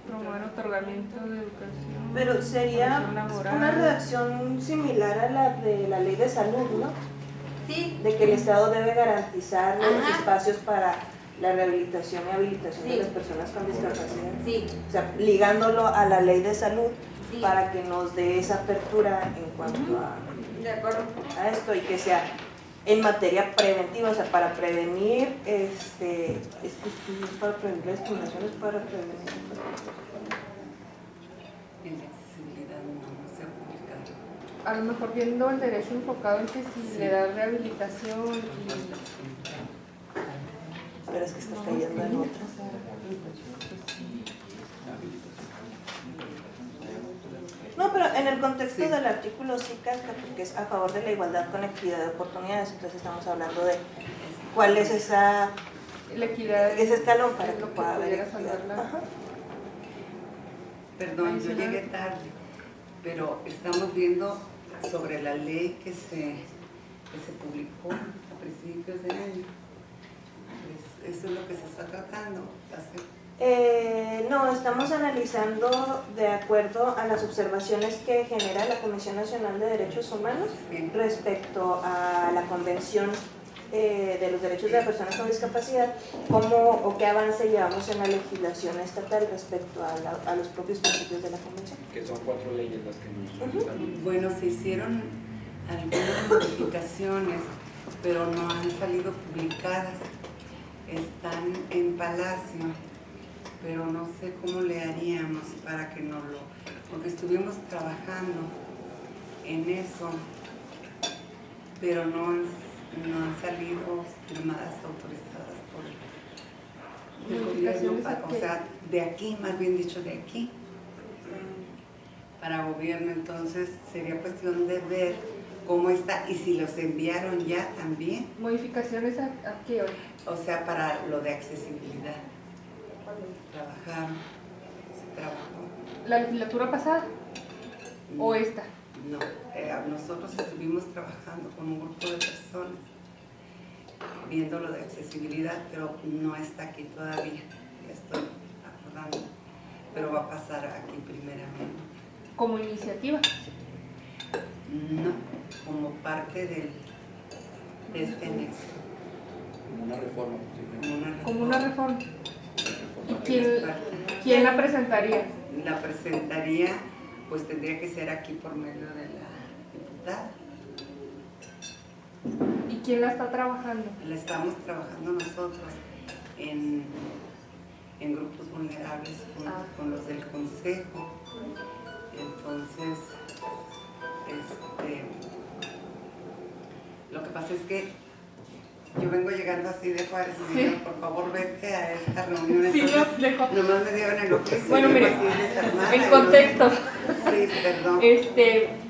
promover otorgamiento de educación. Pero sería una redacción similar a la de la ley de salud, ¿no? Sí. De que el Estado debe garantizar los espacios para la rehabilitación y habilitación de las personas con discapacidad. Sí. O sea, ligándolo a la ley de salud para que nos dé esa apertura en cuanto a esto y que sea en materia preventiva, o sea, para prevenir, para prevenir la discriminación, es para prevenir. En la accesibilidad no se ha publicado. A lo mejor viendo el derecho enfocado en que si le da rehabilitación Pero es que estás cayendo en otras. No, pero en el contexto del artículo sí casca, porque es a favor de la igualdad con equidad de oportunidades, entonces estamos hablando de cuál es esa equidad, ese escalón para que pueda haber equidad. Perdón, yo llegué tarde, pero estamos viendo sobre la ley que se publicó a principios de año. Eso es lo que se está tratando de hacer. No, estamos analizando de acuerdo a las observaciones que genera la Comisión Nacional de Derechos Humanos respecto a la Convención de los Derechos de las Personas con Discapacidad, qué avance llevamos en la legislación estatal respecto a los propios principios de la Convención. Que son 4 leyes las que nos... Bueno, se hicieron algunas modificaciones pero no han salido publicadas. Están en Palacio, pero no sé cómo le haríamos para que no lo... Porque estuvimos trabajando en eso, pero no han salido firmadas autorizadas por el gobierno, o sea, de aquí, más bien dicho, de aquí, para gobierno. Entonces sería cuestión de ver cómo está y si los enviaron ya también. ¿Modificaciones a qué hoy? O sea, para lo de accesibilidad. Trabajaron, se trabajó. ¿La legislatura pasada o esta? No, nosotros estuvimos trabajando con un grupo de personas viendo lo de accesibilidad, pero no está aquí todavía, ya estoy acordando, pero va a pasar aquí primeramente. ¿Como iniciativa? No, como parte de este anexo. Como una reforma. Como una reforma. ¿Y quién la presentaría? La presentaría, pues tendría que ser aquí por medio de la diputada. ¿Y quién la está trabajando? La estamos trabajando nosotros en grupos vulnerables con los del consejo. Entonces, lo que pasa es que yo vengo llegando así de Juárez y digo, por favor vete a esta reunión. Sí, nos dejó. Nomás me dieron el oficio. Bueno, mire, en contexto. Sí, perdón.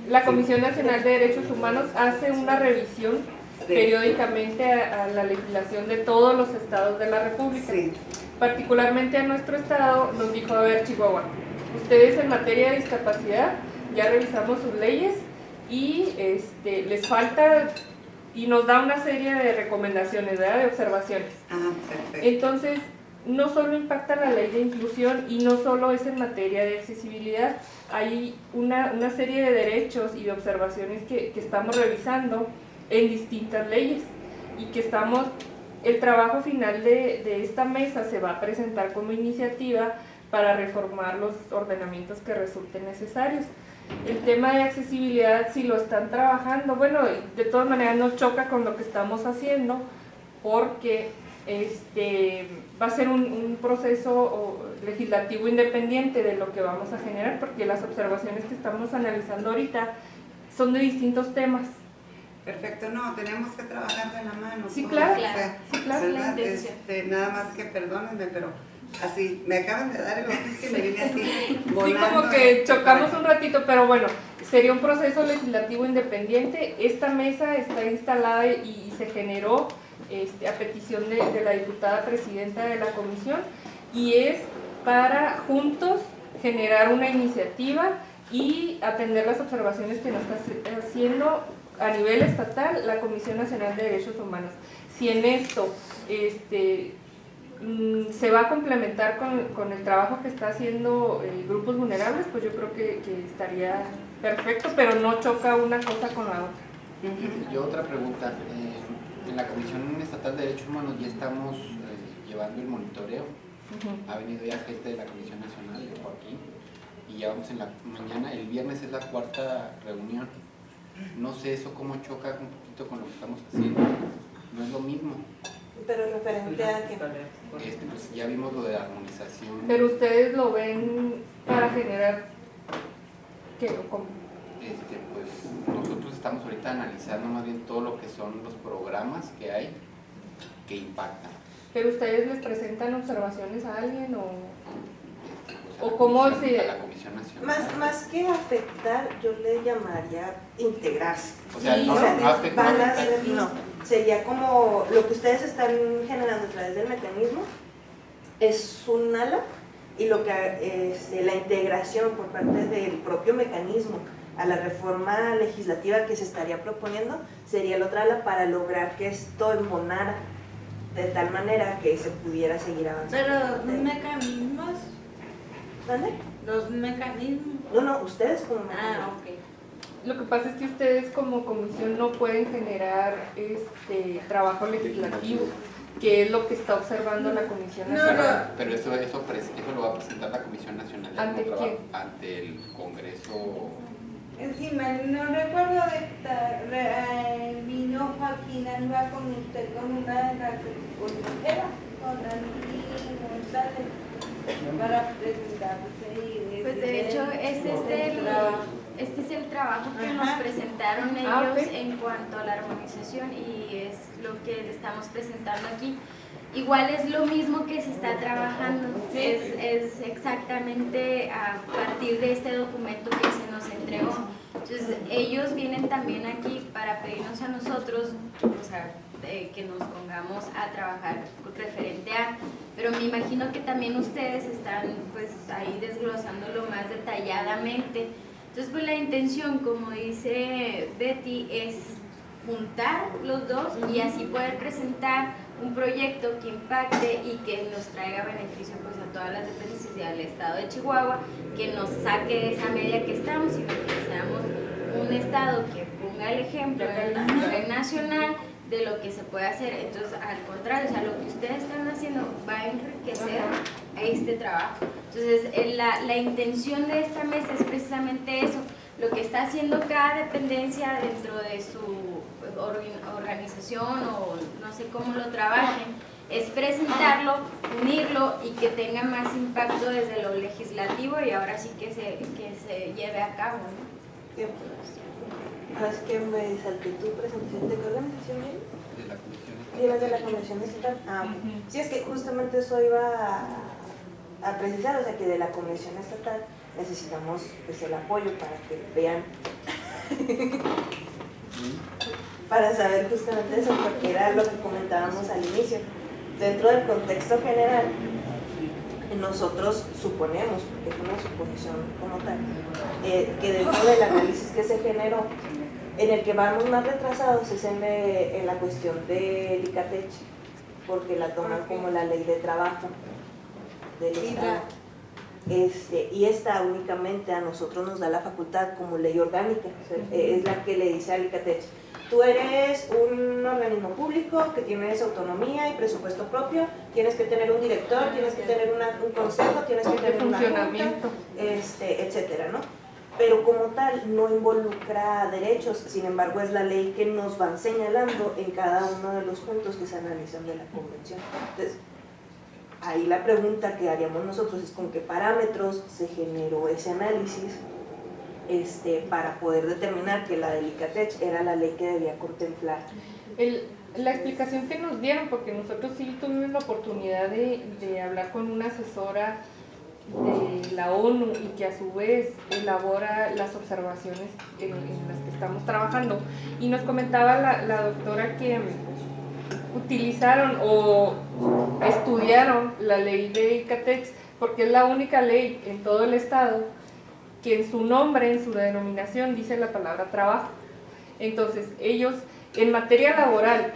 La Comisión Nacional de Derechos Humanos hace una revisión periódicamente a la legislación de todos los estados de la República. Sí. Particularmente a nuestro estado nos dijo, a ver, Chihuahua, ustedes en materia de discapacidad ya revisamos sus leyes y les falta, y nos da una serie de recomendaciones, ¿verdad? De observaciones. Perfecto. Entonces, no solo impacta la ley de inclusión y no solo es en materia de accesibilidad, hay una serie de derechos y de observaciones que estamos revisando en distintas leyes y que el trabajo final de esta mesa se va a presentar como iniciativa para reformar los ordenamientos que resulten necesarios. El tema de accesibilidad, si lo están trabajando, bueno, de todas maneras no choca con lo que estamos haciendo porque va a ser un proceso legislativo independiente de lo que vamos a generar, porque las observaciones que estamos analizando ahorita son de distintos temas. Perfecto, no, tenemos que trabajar de la mano. Sí, claro, ¿verdad? Nada más que perdónenme, pero así, me acaban de dar el oficio y me vine así volando. Sí, como que chocamos un ratito, pero bueno, sería un proceso legislativo independiente. Esta mesa está instalada y se generó a petición de la diputada presidenta de la comisión y es para juntos generar una iniciativa y atender las observaciones que nos está haciendo a nivel estatal la Comisión Nacional de Derechos Humanos. Si en esto se va a complementar con el trabajo que está haciendo grupos vulnerables, pues yo creo que estaría perfecto, pero no choca una cosa con la otra. Yo otra pregunta, en la Comisión Estatal de Derechos Humanos ya estamos llevando el monitoreo. Ha venido ya gente de la Comisión Nacional de aquí y ya vamos en la mañana, el viernes es la cuarta reunión. No sé eso cómo choca un poquito con lo que estamos haciendo, no es lo mismo. Pero referente a que... pues ya vimos lo de la armonización. Pero ustedes lo ven para generar ¿qué o cómo? Pues nosotros estamos ahorita analizando más bien todo lo que son los programas que hay que impactan. ¿Pero ustedes les presentan observaciones a alguien o cómo se...? A la Comisión Nacional. Más que afectar, yo le llamaría integrarse. O sea, sí, no afecta. No, sería como lo que ustedes están generando a través del mecanismo, es un ala, y lo que la integración por parte del propio mecanismo a la reforma legislativa que se estaría proponiendo sería el otro ala para lograr que esto embonara de tal manera que se pudiera seguir avanzando. Pero los mecanismos... ¿Dónde? Los mecanismos... No, ustedes como mecanismo. Ok. Lo que pasa es que ustedes como comisión no pueden generar trabajo legislativo, que es lo que está observando la Comisión Nacional. Pero eso lo va a presentar la Comisión Nacional. ¿Ante quién? Ante el Congreso encima no recuerdo vino Joaquín Alba con usted, con una de las consejeras, con Andy González, para presentarse. Pues de hecho este es el trabajo que nos presentaron ellos en cuanto a la armonización y es lo que le estamos presentando aquí. Igual es lo mismo que se está trabajando, es exactamente a partir de este documento que se nos entregó. Entonces ellos vienen también aquí para pedirnos a nosotros, o sea, que nos pongamos a trabajar referente a, pero me imagino que también ustedes están pues ahí desglosándolo más detalladamente. Entonces pues la intención, como dice Betty, es juntar los dos y así poder presentar un proyecto que impacte y que nos traiga beneficio pues a todas las dependencias del estado de Chihuahua, que nos saque de esa media que estamos y que seamos un estado que ponga el ejemplo a nivel nacional de lo que se puede hacer. Entonces al contrario, o sea, lo que ustedes están haciendo va a enriquecer a este trabajo. Entonces la intención de esta mesa es precisamente eso, lo que está haciendo cada dependencia dentro de su organización o no sé cómo lo trabajen, es presentarlo, unirlo y que tenga más impacto desde lo legislativo y ahora sí que se lleve a cabo, ¿no? Es que me salté tu presentación. ¿De qué organización eres? De la Convención Estatal. Sí, es que justamente eso iba a precisar, o sea que de la Convención Estatal necesitamos pues, el apoyo para que vean, para saber justamente eso, porque era lo que comentábamos al inicio. Dentro del contexto general, nosotros suponemos, porque es una suposición como tal, que dentro del análisis que se generó, en el que vamos más retrasados es en la cuestión del ICATECH, porque la toman como la ley de trabajo del Estado. Y esta únicamente a nosotros nos da la facultad como ley orgánica, o sea, es la que le dice al ICATECH: tú eres un organismo público que tienes autonomía y presupuesto propio, tienes que tener un director, tienes que tener un consejo, tienes que tener una junta, etcétera, ¿no? Pero como tal no involucra derechos, sin embargo es la ley que nos van señalando en cada uno de los puntos que se analizan de la convención. Entonces, ahí la pregunta que haríamos nosotros es con qué parámetros se generó ese análisis para poder determinar que la del ICATECH era la ley que debía contemplar. La explicación que nos dieron, porque nosotros sí tuvimos la oportunidad de hablar con una asesora de la ONU y que a su vez elabora las observaciones en las que estamos trabajando, y nos comentaba la doctora que utilizaron o estudiaron la ley de ICATECH porque es la única ley en todo el estado que en su nombre, en su denominación, dice la palabra trabajo. Entonces ellos en materia laboral,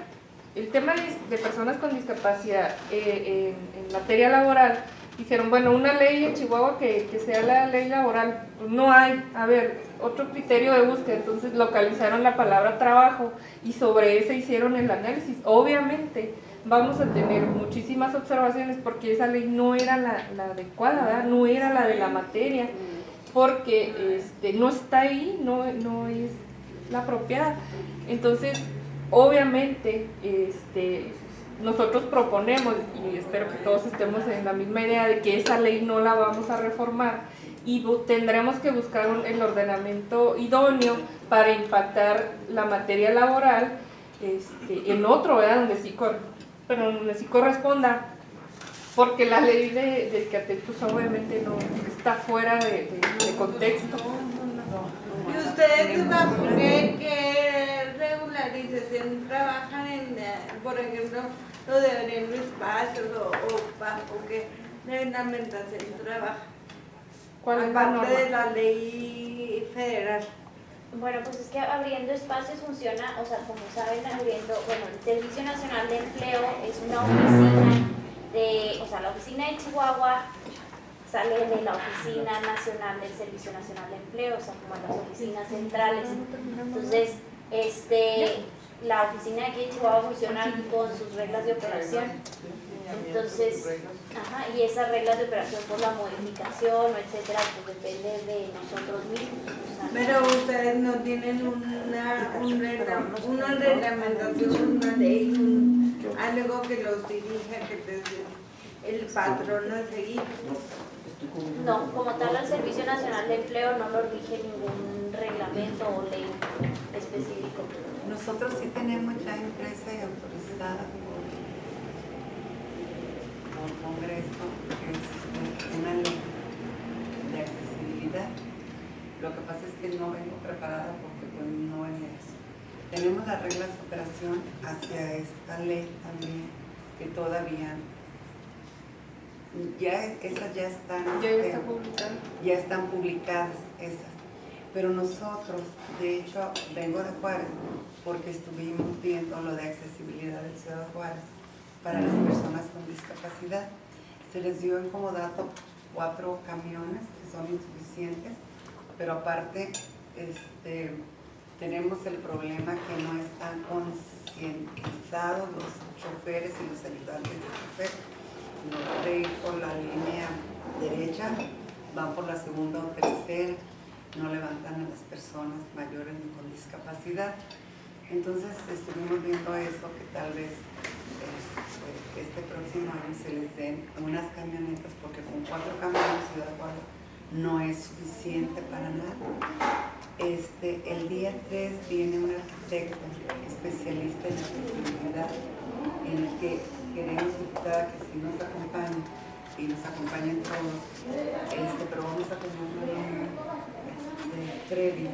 el tema de personas con discapacidad en materia laboral, dijeron, bueno, una ley en Chihuahua que sea la ley laboral, pues no hay, a ver, otro criterio de búsqueda. Entonces localizaron la palabra trabajo y sobre ese hicieron el análisis. Obviamente vamos a tener muchísimas observaciones porque esa ley no era la adecuada, ¿verdad? No era la de la materia, porque no está ahí, no es la apropiada. Entonces, obviamente, nosotros proponemos, y espero que todos estemos en la misma idea, de que esa ley no la vamos a reformar y tendremos que buscar el ordenamiento idóneo para impactar la materia laboral en otro, ¿verdad? Donde sí corresponda, porque la ley de ICATECH pues, obviamente no está fuera de contexto. ¿Y ustedes bajo qué regularización trabajan en, por ejemplo, lo de abriendo espacios o bajo qué reglamentación trabajan? Aparte de la ley federal. Bueno, pues es que Abriendo Espacios funciona, o sea, como saben, el Servicio Nacional de Empleo es una oficina la oficina de Chihuahua sale de la Oficina Nacional del Servicio Nacional de Empleo, o sea, como las oficinas centrales. Entonces, la oficina de aquí de Chihuahua funciona con sus reglas de operación. lineamientos, reglas. Ajá, y esas reglas de operación por la modificación, etcétera, pues depende de nosotros mismos. O sea, pero ustedes no tienen una reglamentación, una ley, algo que los dirija, que el patrón a seguir. no, como tal el Servicio Nacional de Empleo no lo rige ningún reglamento o ley específico. Nosotros sí tenemos ya impresa y autorizada por Congreso una ley de accesibilidad. Lo que pasa es que no vengo preparada porque pues no en eso. Tenemos las reglas de operación hacia esta ley también, que todavía esas ya están publicadas esas. Pero nosotros, de hecho, vengo de Juárez porque estuvimos viendo lo de accesibilidad de Ciudad Juárez para las personas con discapacidad. Se les dio en como dato 4 camiones que son insuficientes, pero aparte tenemos el problema que no están concientizados los choferes y los ayudantes de chofer. No pueden ir por la línea derecha, van por la segunda o tercera, no levantan a las personas mayores ni con discapacidad. Entonces estuvimos viendo eso, que tal vez este próximo año se les den unas camionetas, porque con 4 camiones Ciudad Juárez no es suficiente para nada. El día 3 viene un arquitecto especialista en accesibilidad, en el que queremos, diputada, que sí nos acompañe y nos acompañen todos, pero vamos a tener una reunión previa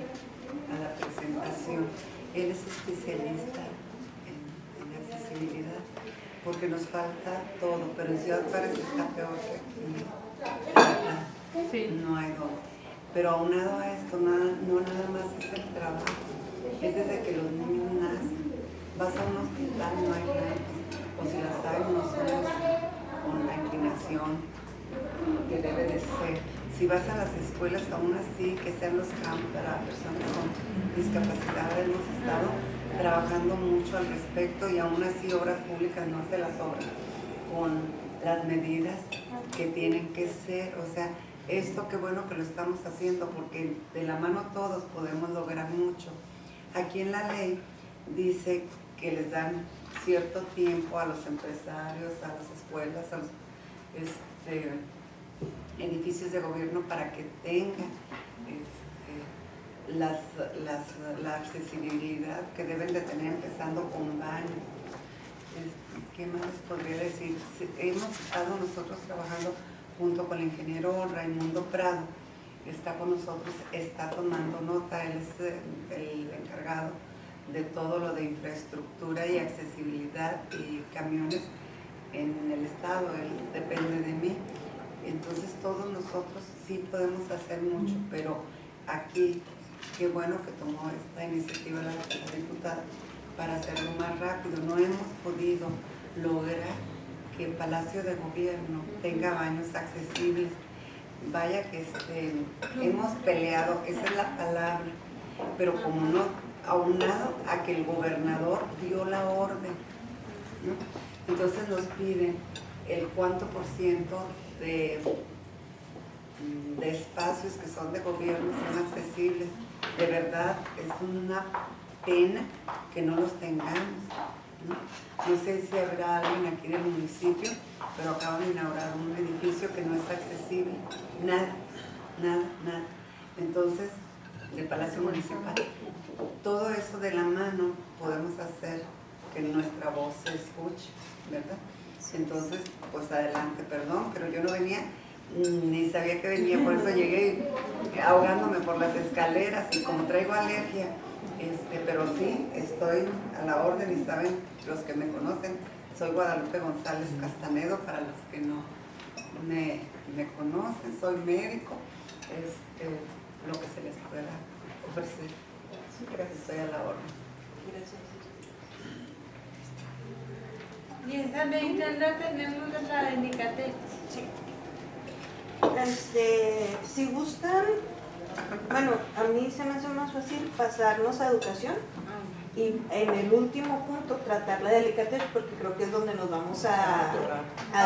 a la presentación. Él es especialista en accesibilidad, porque nos falta todo, pero en Ciudad Juárez está peor que aquí. Sí. No hay dónde. Pero aunado a esto, no nada más es el trabajo, es desde que los niños nacen. Vas a un hospital, no hay rampas, o si las hay, no son con la inclinación que debe de ser. Si vas a las escuelas, aún así, que sean los campos para personas con discapacidad, hemos estado trabajando mucho al respecto, y aún así Obras Públicas no hace las obras con las medidas que tienen que ser. O sea, esto qué bueno que lo estamos haciendo, porque de la mano todos podemos lograr mucho. Aquí en la ley dice que les dan cierto tiempo a los empresarios, a las escuelas, a los edificios de gobierno para que tengan la accesibilidad que deben de tener, empezando con baños. ¿Qué más les podría decir? Hemos estado nosotros trabajando junto con el ingeniero Raimundo Prado, está con nosotros, está tomando nota, él es el encargado de todo lo de infraestructura y accesibilidad y camiones en el estado, él depende de mí. Entonces todos nosotros sí podemos hacer mucho, pero aquí, qué bueno que tomó esta iniciativa la diputada para hacerlo más rápido. No hemos podido lograr que el Palacio de Gobierno tenga baños accesibles. Vaya que hemos peleado, esa es la palabra, pero como no, aunado a que el gobernador dio la orden, ¿no? Entonces nos piden el cuánto por ciento de espacios que son de gobierno son accesibles. De verdad es una pena que no los tengamos, ¿no? No sé si habrá alguien aquí del municipio, pero acaban de inaugurar un edificio que no es accesible, nada. Entonces, del Palacio Municipal, todo eso de la mano podemos hacer que nuestra voz se escuche, ¿verdad? Entonces, pues adelante, perdón, pero yo no venía, ni sabía que venía, por eso llegué ahogándome por las escaleras, y como traigo alergia, pero sí, estoy a la orden, y saben los que me conocen, soy Guadalupe González Castanedo, para los que no me conocen, soy médico, lo que se les pueda ofrecer. Estoy a la orden. Gracias. Y esa ley ya la tenemos en la de Nicate. Sí. Si gustan, bueno, a mí se me hace más fácil pasarnos a educación Y en el último punto, tratar la delicatez, porque creo que es donde nos vamos a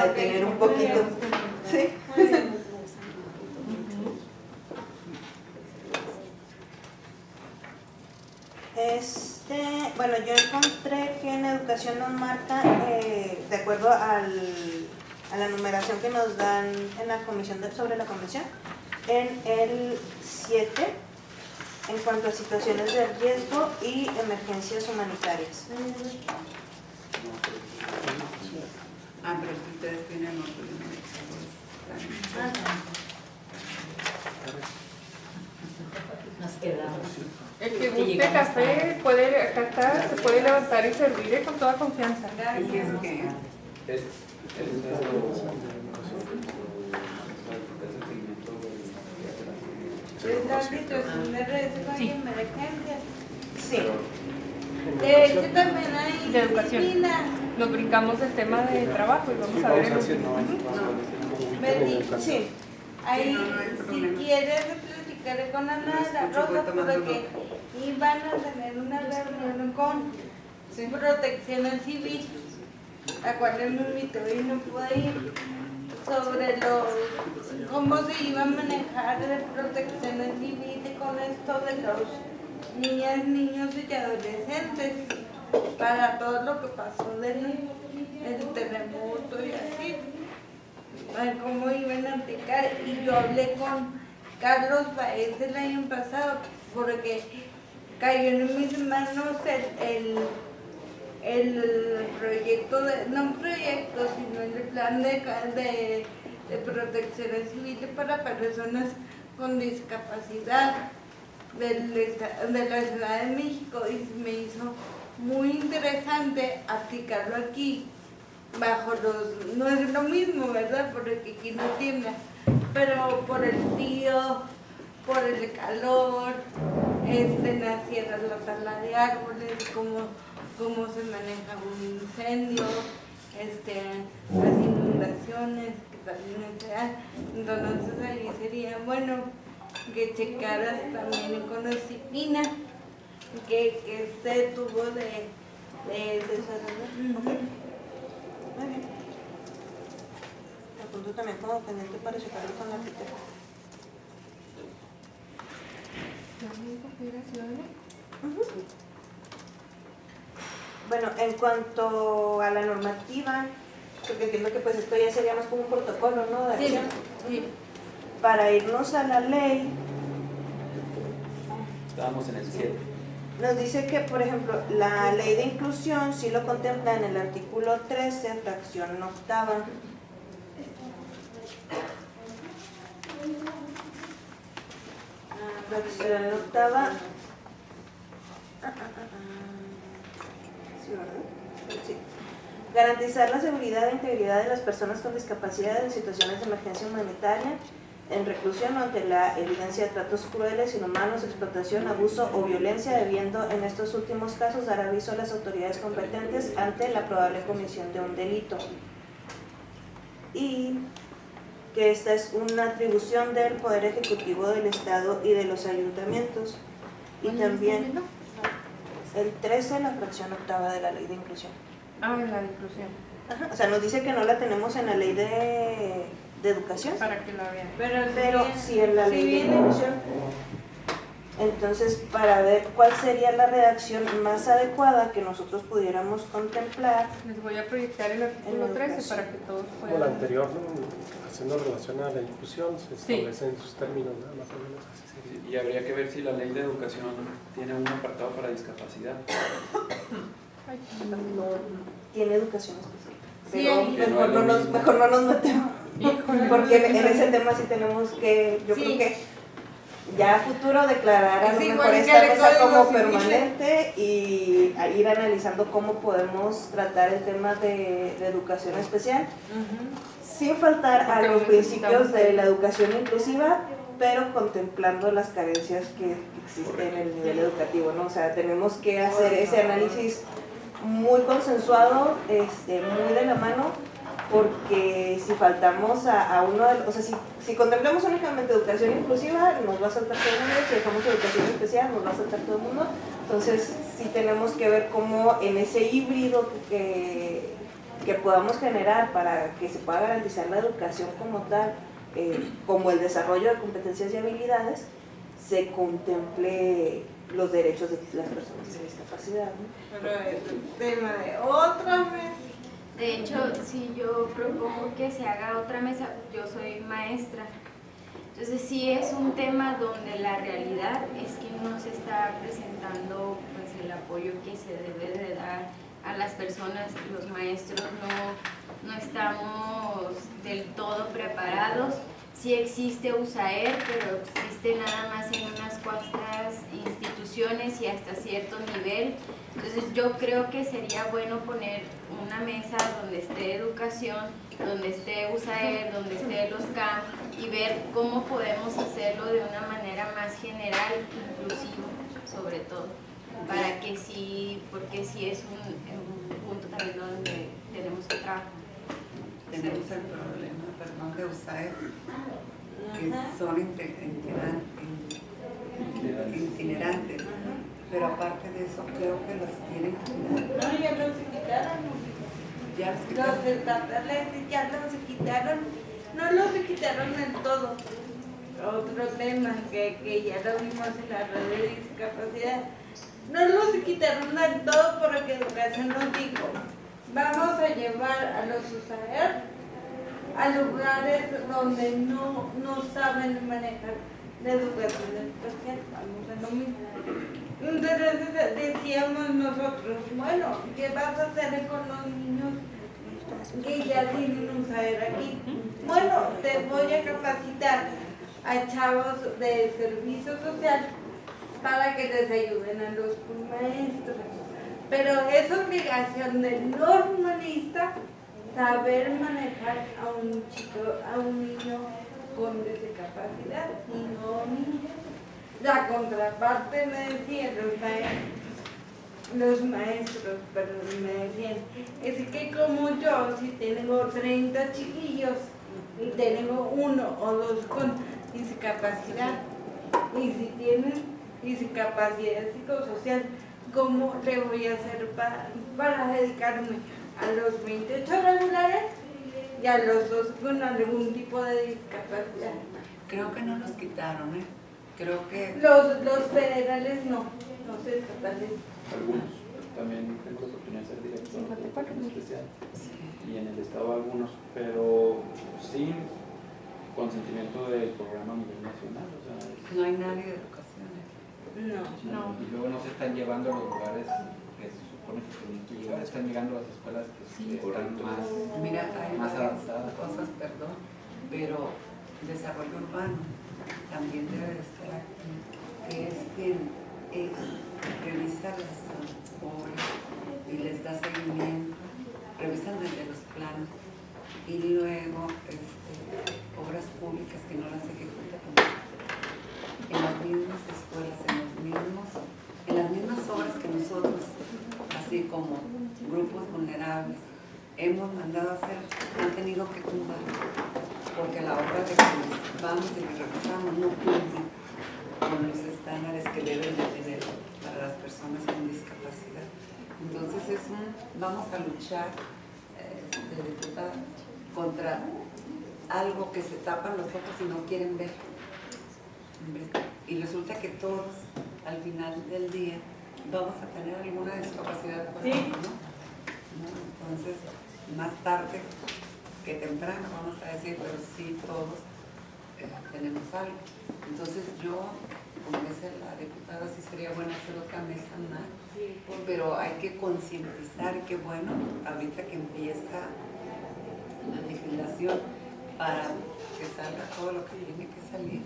detener un poquito. ¿Sí? Bueno, yo encontré que en educación nos marca, de acuerdo a la numeración que nos dan en la comisión sobre la convención, en el 7, en cuanto a situaciones de riesgo y emergencias humanitarias. Pero si ustedes tienen otro. Nos quedamos. El que guste café, acá está, se puede levantar y servir con toda confianza. Gracias. Es la situación de riesgo y emergencias. Sí. De hecho, también hay de educación. disciplina. Nos brincamos del tema de trabajo y vamos a ver el último. Sí. Ahí, si quieres platicar con Ana de la Rosa, porque iban a tener una reunión con Protección Civil, la cual me invitó y no pude ir, sobre cómo se iba a manejar la Protección Civil con esto de los niñas, niños y adolescentes, para todo lo que pasó del terremoto y así. Cómo iban a aplicar, y yo hablé con Carlos Baez el año pasado porque cayó en mis manos el proyecto, no un proyecto, sino el plan de protección civil para personas con discapacidad de la Ciudad de México, y me hizo muy interesante aplicarlo aquí. No es lo mismo, ¿verdad? Porque aquí no tiembla, pero por el frío, por el calor, en las sierras, la tala de árboles, cómo se maneja un incendio, las inundaciones que también se dan. Entonces ahí sería bueno que checaras también con disciplina que se tuvo de Okay. Muy bien. Me apunto también como pendiente para checarlo con la arquitecta. Bueno, en cuanto a la normativa, porque entiendo que pues esto ya sería más como un protocolo, ¿no? De acción. Sí. Para irnos a la ley, Estábamos en el 7. nos dice que, por ejemplo, la ley de inclusión sí lo contempla en el artículo 13, fracción octava. Fracción octava. Sí, ¿verdad? Sí. Garantizar la seguridad e integridad de las personas con discapacidad en situaciones de emergencia humanitaria, en reclusión ante la evidencia de tratos crueles, inhumanos, explotación, abuso o violencia, debiendo en estos últimos casos dar aviso a las autoridades competentes ante la probable comisión de un delito. Y que esta es una atribución del Poder Ejecutivo del Estado y de los ayuntamientos. Y también el 13, la fracción octava de la Ley de Inclusión. Ah, en la inclusión. Ajá, o sea, nos dice que no la tenemos en la Ley de Educación. Para que la vean. Pero sí en la Ley de Inclusión. Entonces, para ver cuál sería la redacción más adecuada que nosotros pudiéramos contemplar. Les voy a proyectar el artículo 13 para que todos puedan. Como el anterior, ¿no? Haciendo relación a la inclusión, se establecen sus términos, ¿no? Más o menos así sería. Y habría que ver si la ley de educación tiene un apartado para discapacidad. No tiene educación específica. Sí, Pero mejor no nos metemos. Porque en ese tema sí tenemos que, yo creo que ya a futuro declarar a lo mejor esta mesa como permanente y a ir analizando cómo podemos tratar el tema de educación especial, sin faltar a los principios de la educación inclusiva, pero contemplando las carencias que existen en el nivel educativo, ¿no? O sea, tenemos que hacer ese análisis muy consensuado, muy de la mano, porque si faltamos a uno de los, o sea, si contemplamos únicamente educación inclusiva, nos va a saltar todo el mundo, si dejamos educación especial, nos va a saltar todo el mundo. Entonces, sí tenemos que ver cómo en ese híbrido que podamos generar para que se pueda garantizar la educación como tal, como el desarrollo de competencias y habilidades, se contemple los derechos de las personas con discapacidad, ¿no? Pero es un tema de otra vez. De hecho, si yo propongo que se haga otra mesa, yo soy maestra, entonces sí es un tema donde la realidad es que no se está presentando pues, el apoyo que se debe de dar a las personas. Los maestros no estamos del todo preparados. Sí existe USAER, pero existe nada más en unas cuantas instituciones y hasta cierto nivel. Entonces yo creo que sería bueno poner una mesa donde esté educación, donde esté USAER, donde esté los CAM y ver cómo podemos hacerlo de una manera más general, inclusiva, sobre todo, para que sí, porque sí es un punto también donde tenemos que trabajar. Tenemos el problema, perdón, de USAER, que son itinerantes, pero aparte de eso creo que los tienen que quitar. No, ya los quitaron. Ya los quitaron. Los estatales ya los quitaron. No los quitaron del todo. Otro tema que ya lo vimos en la red de discapacidad. No los quitaron del todo porque Educación nos dijo, vamos a llevar a los USAER a lugares donde no saben manejar la educación especial, vamos a lo mismo. Entonces decíamos nosotros, bueno, ¿qué vas a hacer con los niños que ya tienen USAER aquí? Bueno, te voy a capacitar a chavos de servicio social para que les ayuden a los maestros. Pero es obligación del normalista saber manejar a un niño con discapacidad y no niños. La contraparte me decía, los maestros, perdón, me decían, es que como yo, si tengo 30 chiquillos y tengo 1 o 2 con discapacidad, y si tienen discapacidad psicosocial, ¿cómo le voy a hacer para dedicarme a los 28 regulares y a los 2 con algún tipo de discapacidad? Creo que no los quitaron, ¿eh? Creo que... Los federales no, los estatales. Algunos, también tengo la oportunidad de ser director de educación especial y en el estado algunos, pero sin consentimiento del programa a nivel nacional. O sea, no hay nadie de educación. No. Y luego no se están llevando a los lugares que se supone que tienen que llegar, están llegando a las escuelas que están más, mira, hay más adaptadas. cosas, perdón, pero desarrollo urbano también debe de estar aquí, que es quien revisa las obras y les da seguimiento, revisan desde los planos y luego obras públicas que no las ejecutan en las mismas escuelas, en las mismas obras que nosotros, así como grupos vulnerables, hemos mandado a hacer, han tenido que tumbar, porque la obra de que vamos y revisamos no cumple con los estándares que deben de tener para las personas con discapacidad. Entonces vamos a luchar, diputada, contra algo que se tapan los ojos y no quieren ver. Y resulta que todos, al final del día, vamos a tener alguna discapacidad, ¿no? Entonces, más tarde que temprano, vamos a decir, pero sí todos tenemos algo. Entonces yo, como dice la diputada, sí sería bueno hacer otra mesa más, pero hay que concientizar que bueno, ahorita que empieza la legislación para que salga todo lo que tiene que salir.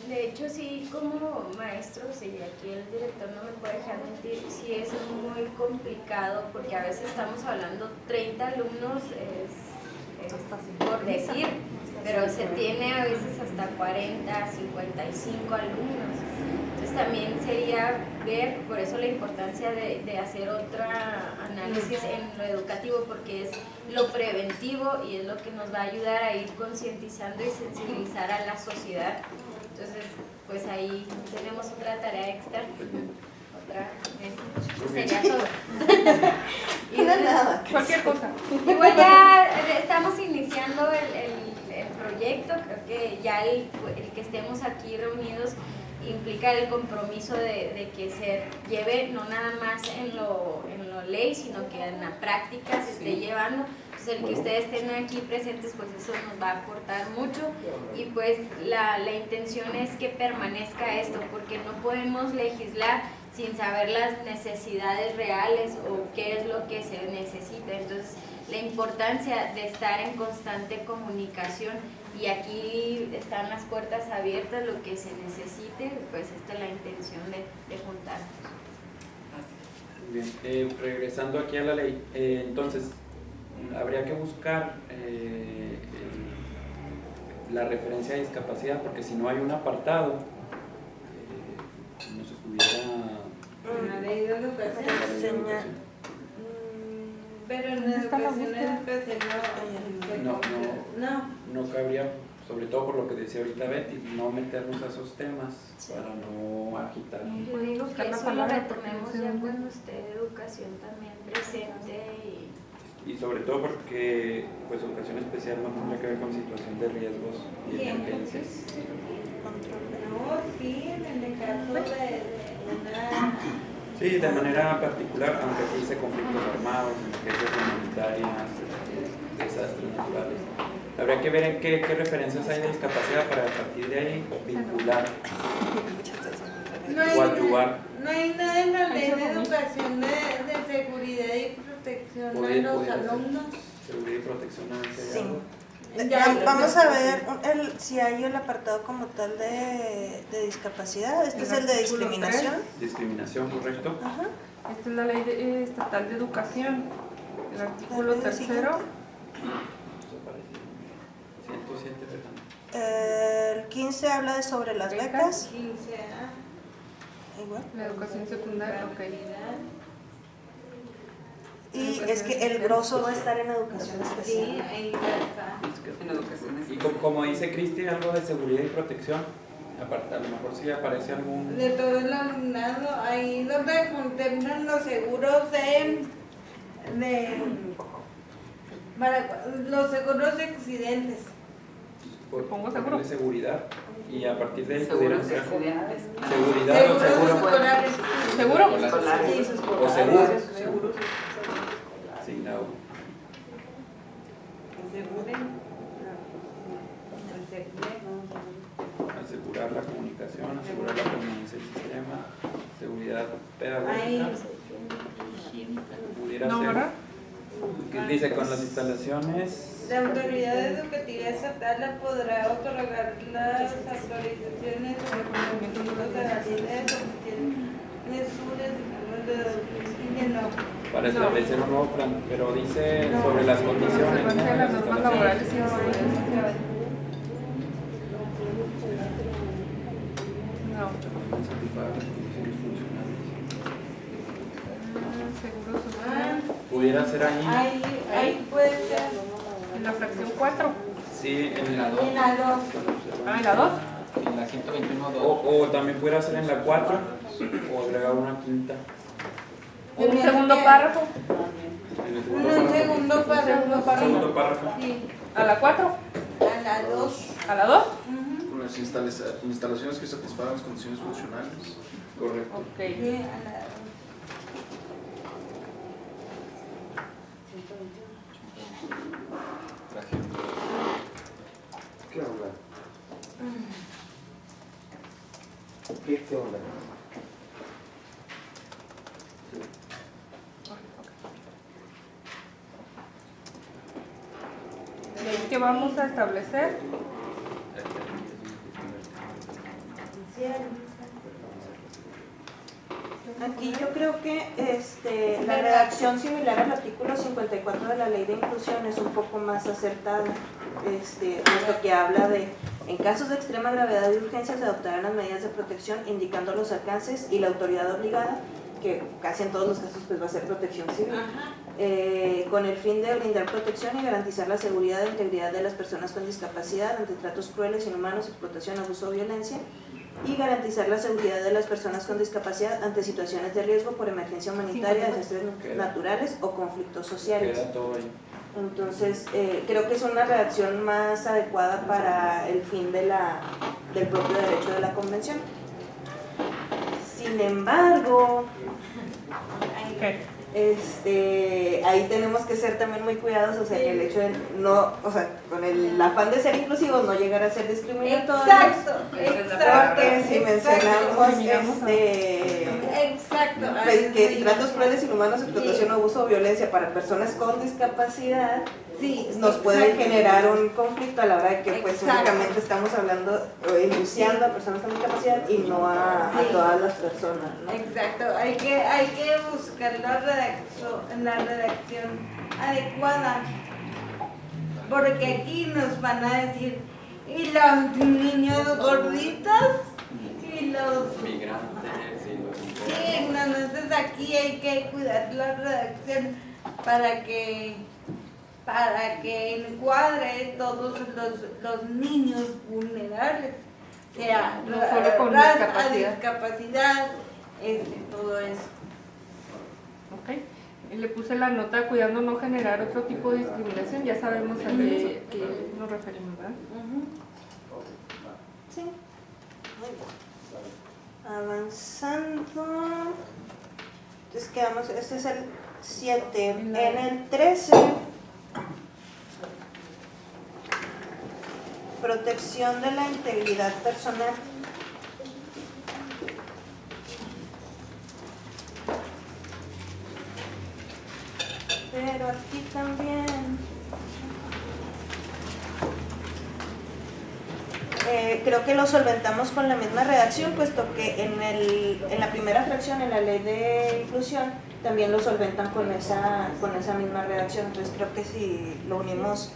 De hecho, sí, como maestros, y aquí el director no me puede dejar mentir, sí es muy complicado porque a veces estamos hablando 30 alumnos, por decir, pero se tiene a veces hasta 40, 55 alumnos. Entonces también sería ver, por eso la importancia de hacer otro análisis en lo educativo, porque es lo preventivo y es lo que nos va a ayudar a ir concientizando y sensibilizar a la sociedad. Entonces, pues ahí tenemos otra tarea extra. Sería todo. Y nada, cualquier cosa. Igual ya estamos iniciando el proyecto, creo que ya el que estemos aquí reunidos implica el compromiso de que se lleve no nada más en lo ley, sino que en la práctica se esté llevando. Entonces el que ustedes estén aquí presentes, pues eso nos va a aportar mucho, y pues la intención es que permanezca esto, porque no podemos legislar sin saber las necesidades reales o qué es lo que se necesita. Entonces la importancia de estar en constante comunicación, y aquí están las puertas abiertas, lo que se necesite, pues esta es la intención de juntarnos. Bien, regresando aquí a la ley, entonces habría que buscar la referencia a discapacidad, porque si no hay un apartado, no se pudiera... La ley de educación. Pero en educación especial no cabría, sobre todo por lo que decía ahorita Betty, no meternos a esos temas para no agitar. Yo digo que eso lo retomemos ya cuando esté educación también presente y sobre todo porque pues educación especial no tendría que ver con situación de riesgos y emergencias. No, sí, en el caso de una... Sí, de manera particular, aunque aquí dice conflictos armados, emergencias humanitarias, desastres naturales. Habría que ver en qué referencias hay de discapacidad para a partir de ahí vincular o ayudar. No hay nada en la ley de educación de seguridad y protección a los alumnos. Seguridad y protección a los sí. Vamos a ver si hay el apartado como tal de discapacidad. Este es el de discriminación. Discriminación, correcto. Ajá. Esta es la ley estatal de educación. El artículo 3º. El 15 habla de sobre las becas. 15A. Igual. La educación secundaria, ok. Y es que el grosso va a estar en educación especial. Sí, ahí está. En educación Y especial. como dice Cristi, algo de seguridad y protección, aparte, a lo mejor si aparece algún... De todo el alumnado, ahí donde contemplan los seguros para los seguros de accidentes. Pongo seguro. Seguridad, y a partir de ahí Seguros pudieran de ser accidentes. seguridad o seguro. Escolares. ¿Seguro? O seguro. Asignado. Asegurar la comunicación, asegurar la permanencia del sistema, seguridad pedagógica. Pudiera No, ser. ¿verdad? ¿Qué dice con las instalaciones? La autoridad educativa estatal podrá otorgar las autorizaciones o reconocimientos de validez o para establecer un nuevo plan, pero dice sobre las condiciones, ¿no? Las normas laborales y seguridad social. No. Seguro social. Pudiera ser ahí. Ahí puede ser. En la fracción 4. Sí, en la 2. En la 2. Ah, en la 2. En la 121.2. O también pudiera ser en la 4 o agregar una quinta. Un segundo párrafo. En el Un segundo párrafo. Segundo párrafo. Sí. ¿A la 4? A la 2. ¿A la 2? Con las instalaciones que satisfagan las condiciones funcionales. Correcto. Ok. Sí, a la 2. ¿Qué onda? ¿Qué onda? ¿Qué vamos a establecer? Aquí yo creo que la redacción similar al artículo 54 de la Ley de Inclusión es un poco más acertada, puesto que habla de, en casos de extrema gravedad y urgencia se adoptarán las medidas de protección indicando los alcances y la autoridad obligada que casi en todos los casos pues va a ser protección civil, con el fin de brindar protección y garantizar la seguridad e integridad de las personas con discapacidad ante tratos crueles, inhumanos, explotación, abuso o violencia, y garantizar la seguridad de las personas con discapacidad ante situaciones de riesgo por emergencia humanitaria, desastres naturales o conflictos sociales. Queda todo ahí. Entonces, creo que es una redacción más adecuada para el fin de del propio derecho de la Convención. Sin embargo, ahí tenemos que ser también muy cuidadosos en el hecho de no, o sea, con el afán de ser inclusivos, no llegar a ser discriminatorios. Exacto, porque si mencionamos pues, que tratos crueles, inhumanos, explotación, abuso o violencia para personas con discapacidad, nos puede generar un conflicto a la hora de que pues únicamente estamos hablando, enunciando a personas con discapacidad y no a todas las personas, ¿no? Exacto, hay que buscar la redacción adecuada, porque aquí nos van a decir, y los niños gorditos, y los migrantes, y los sí, entonces aquí hay que cuidar la redacción para que encuadre todos los niños vulnerables, sea no solo con discapacidad, todo eso. Ok, le puse la nota cuidando no generar otro tipo de discriminación, ya sabemos a qué nos referimos, ¿verdad? Sí. Avanzando. Entonces quedamos, este es el 7. En el 13, protección de la integridad personal. Pero aquí también creo que lo solventamos con la misma redacción, puesto que en la primera fracción, en la ley de inclusión, también lo solventan con esa misma redacción. Entonces creo que si lo unimos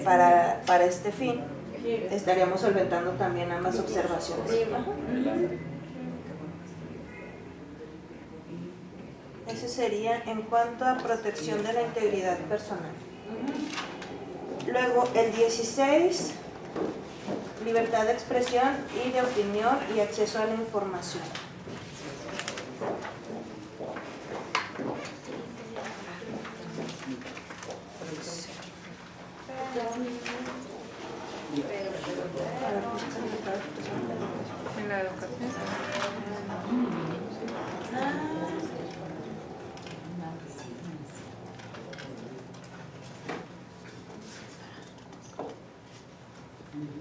para este fin, estaríamos solventando también ambas observaciones. Ese sería en cuanto a protección de la integridad personal. Luego el 16, libertad de expresión y de opinión y acceso a la información. En la educación.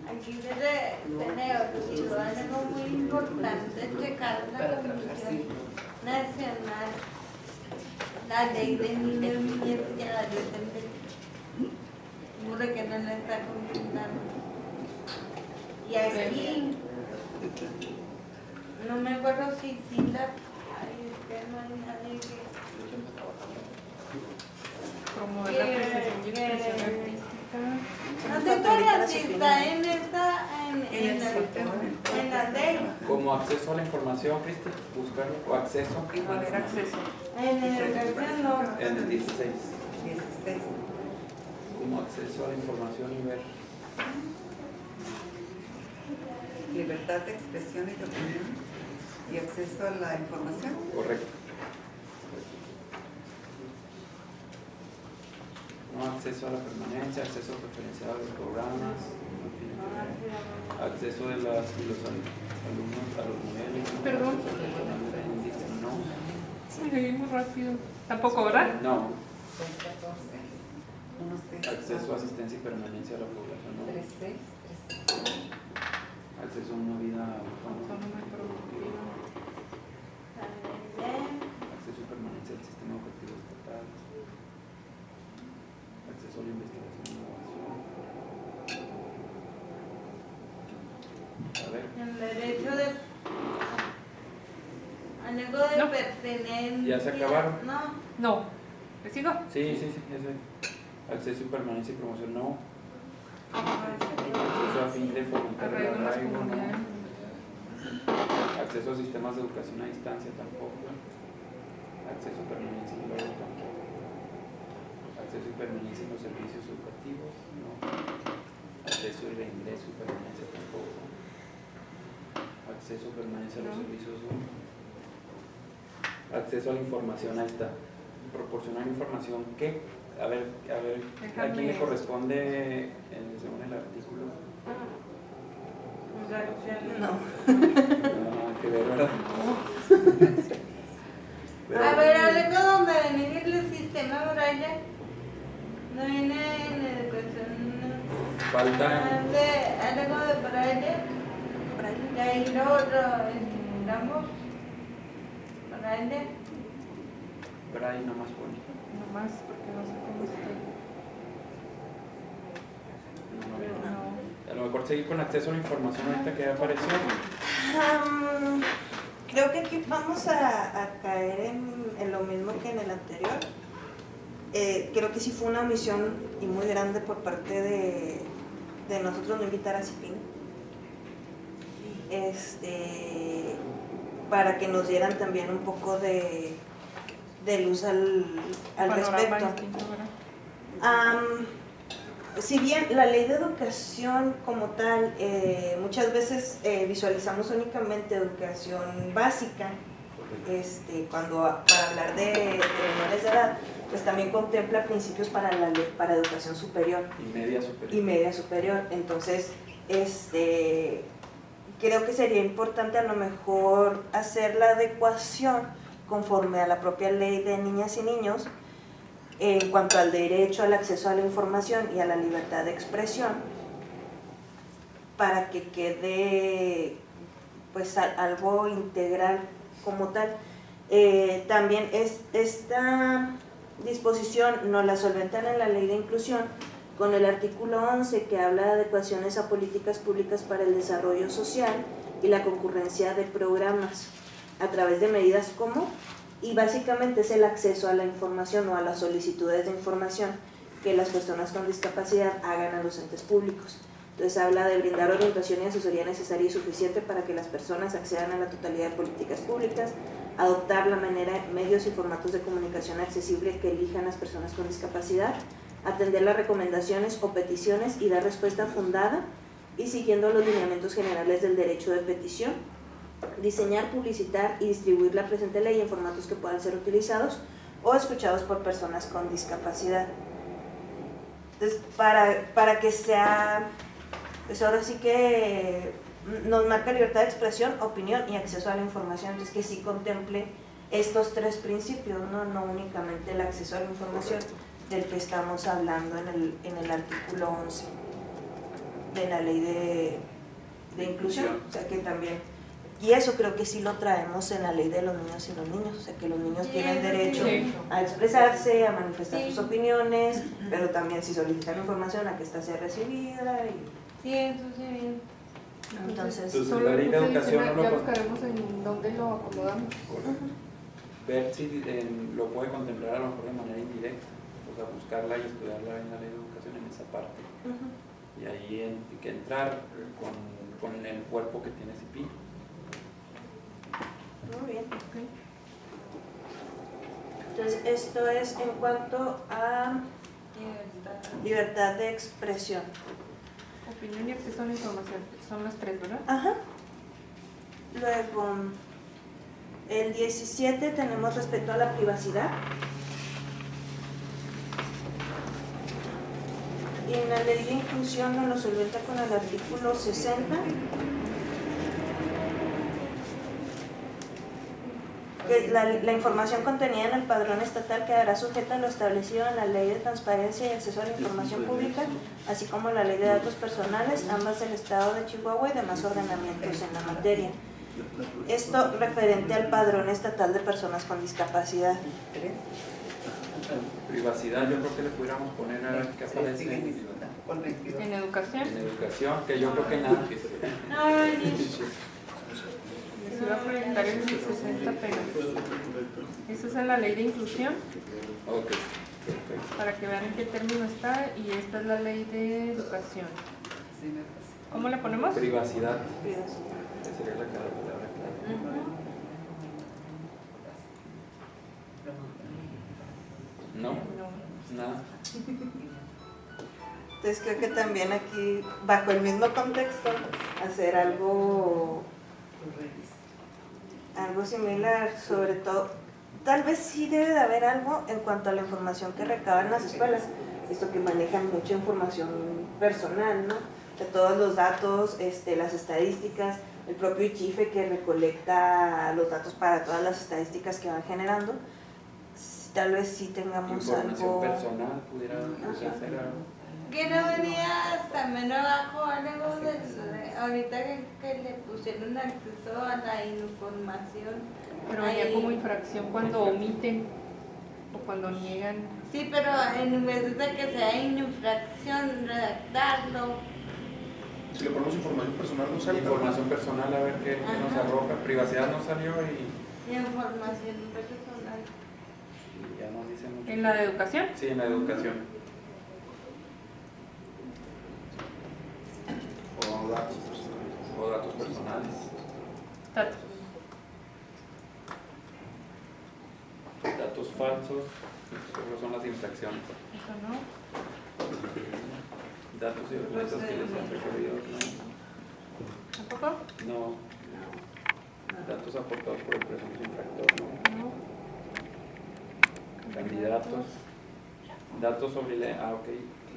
Aquí tenemos algo muy importante, checar la Comisión Nacional, la ley de niños y niñas y adolescentes, seguro que no la está consultando. Y aquí, no me acuerdo si la... Ay, es que no hay nadie que... Promover la apreciación y expresión artística. No sé todavía si está en la ley. Como acceso a la información, Cristi, buscarlo, o acceso. Acceso. En la educación no. En el 16. Como acceso a la información y ver. Libertad de expresión y de opinión y acceso a la información. Correcto. No acceso a la permanencia, acceso preferencial a los programas, acceso de los alumnos a los niveles. Perdón. No. Seguimos rápido. ¿Tampoco, verdad? No. Acceso a asistencia y permanencia a la población. No. Acceso a una vida autónoma. Acceso y permanencia al sistema educativo estatal. Acceso a la investigación y innovación. A ver. El derecho de... Algo de pertenencia. ¿Ya se acabaron? No. ¿Le sigo? Sí, ese. Acceso y permanencia y promoción, no. Acceso a fin de fomentar el arraigo, no. Acceso a sistemas de educación a distancia tampoco. Acceso, permanencia y logro tampoco. Acceso y permanencia en los servicios educativos, no. Acceso y reingreso y permanencia tampoco. Acceso, permanencia a los servicios, no. Acceso a la información, ahí está. Proporcionar información, ¿qué? A ver, ¿a quién le corresponde según el artículo? No. No, que ver, ¿verdad? A ver, algo donde venir el sistema braille. No viene en educación. Falta. Algo de braille. Y ahí lo damos. Braille. Braille nomás pone. Nomás, porque no sé cómo está. A lo mejor seguir con acceso a la información ahorita que ya apareció. Creo que aquí vamos a caer en lo mismo que en el anterior. Creo que sí fue una omisión y muy grande por parte de nosotros no invitar a CIPIN. Para que nos dieran también un poco de luz al respecto. Si bien la ley de educación como tal, muchas veces visualizamos únicamente educación básica, para hablar de menores de edad, pues también contempla principios para la ley para educación superior y media superior. Entonces, creo que sería importante a lo mejor hacer la adecuación conforme a la propia ley de niñas y niños en cuanto al derecho al acceso a la información y a la libertad de expresión, para que quede pues algo integral como tal. También esta disposición nos la solventan en la ley de inclusión con el artículo 11, que habla de adecuaciones a políticas públicas para el desarrollo social y la concurrencia de programas a través de medidas como, y básicamente es el acceso a la información o a las solicitudes de información que las personas con discapacidad hagan a los entes públicos. Entonces habla de brindar orientación y asesoría necesaria y suficiente para que las personas accedan a la totalidad de políticas públicas, adoptar la manera, medios y formatos de comunicación accesible que elijan las personas con discapacidad, atender las recomendaciones o peticiones y dar respuesta fundada y siguiendo los lineamientos generales del derecho de petición, diseñar, publicitar y distribuir la presente ley en formatos que puedan ser utilizados o escuchados por personas con discapacidad. Entonces, para que sea, pues ahora sí que nos marca libertad de expresión, opinión y acceso a la información, entonces que sí contemple estos tres principios, no únicamente el acceso a la información del que estamos hablando en el artículo 11 de la ley de inclusión, o sea que también. Y eso creo que sí lo traemos en la ley de los niños y los niños, o sea que los niños tienen derecho a expresarse, a manifestar sus opiniones, pero también si solicitan información a que ésta sea recibida. Sí, eso sí. Entonces la ley de educación no ya buscaremos en dónde lo acomodamos. Ver si lo puede contemplar a lo mejor de manera indirecta, o sea, buscarla y estudiarla en la ley de educación en esa parte. Y ahí hay que entrar con el cuerpo que tiene CIPIN. Muy bien. Entonces, esto es en cuanto a libertad de expresión. Opinión y acceso a la información, son las tres, ¿verdad? Ajá. Luego, el 17 tenemos respecto a la privacidad. Y en la ley de inclusión nos lo solventa con el artículo 60. Que la información contenida en el padrón estatal quedará sujeta a lo establecido en la Ley de Transparencia y Acceso a la Información Pública, así como la Ley de Datos Personales, ambas del Estado de Chihuahua y demás ordenamientos en la materia. Esto referente al padrón estatal de personas con discapacidad. Privacidad, yo creo que le pudiéramos poner a ver qué aparece en educación. En educación, que yo creo que nada. Se va a proyectar en el 60 apenas. Eso es en la ley de inclusión. Ok, perfecto. Para que vean en qué término está, y esta es la ley de educación. ¿Cómo le ponemos? Privacidad. Esa sería la palabra clave. No, nada. Entonces creo que también aquí, bajo el mismo contexto, hacer algo similar, sobre todo, tal vez sí debe de haber algo en cuanto a la información que recaban las escuelas, visto que manejan mucha información personal, ¿no? De todos los datos, las estadísticas, el propio ICHIFE que recolecta los datos para todas las estadísticas que van generando, tal vez sí tengamos Información algo personal pudiera ser algo. Que no venía también abajo algo de ahorita que le pusieron acceso a la información. Pero venía como infracción cuando omiten o cuando niegan. Sí, pero en vez de que sea infracción, redactarlo. Si le ponemos información personal, no sale. Información personal, a ver qué nos arroja. Privacidad no salió y Información personal. ya nos dicen mucho. ¿En la de educación? Sí, en la educación. O datos personales. O datos personales. Datos. Datos falsos, solo son las infracciones. Eso no. Datos y documentos que les han requerido, ¿Tampoco? no. Datos aportados por el presunto infractor, no. Candidatos. Datos sobre la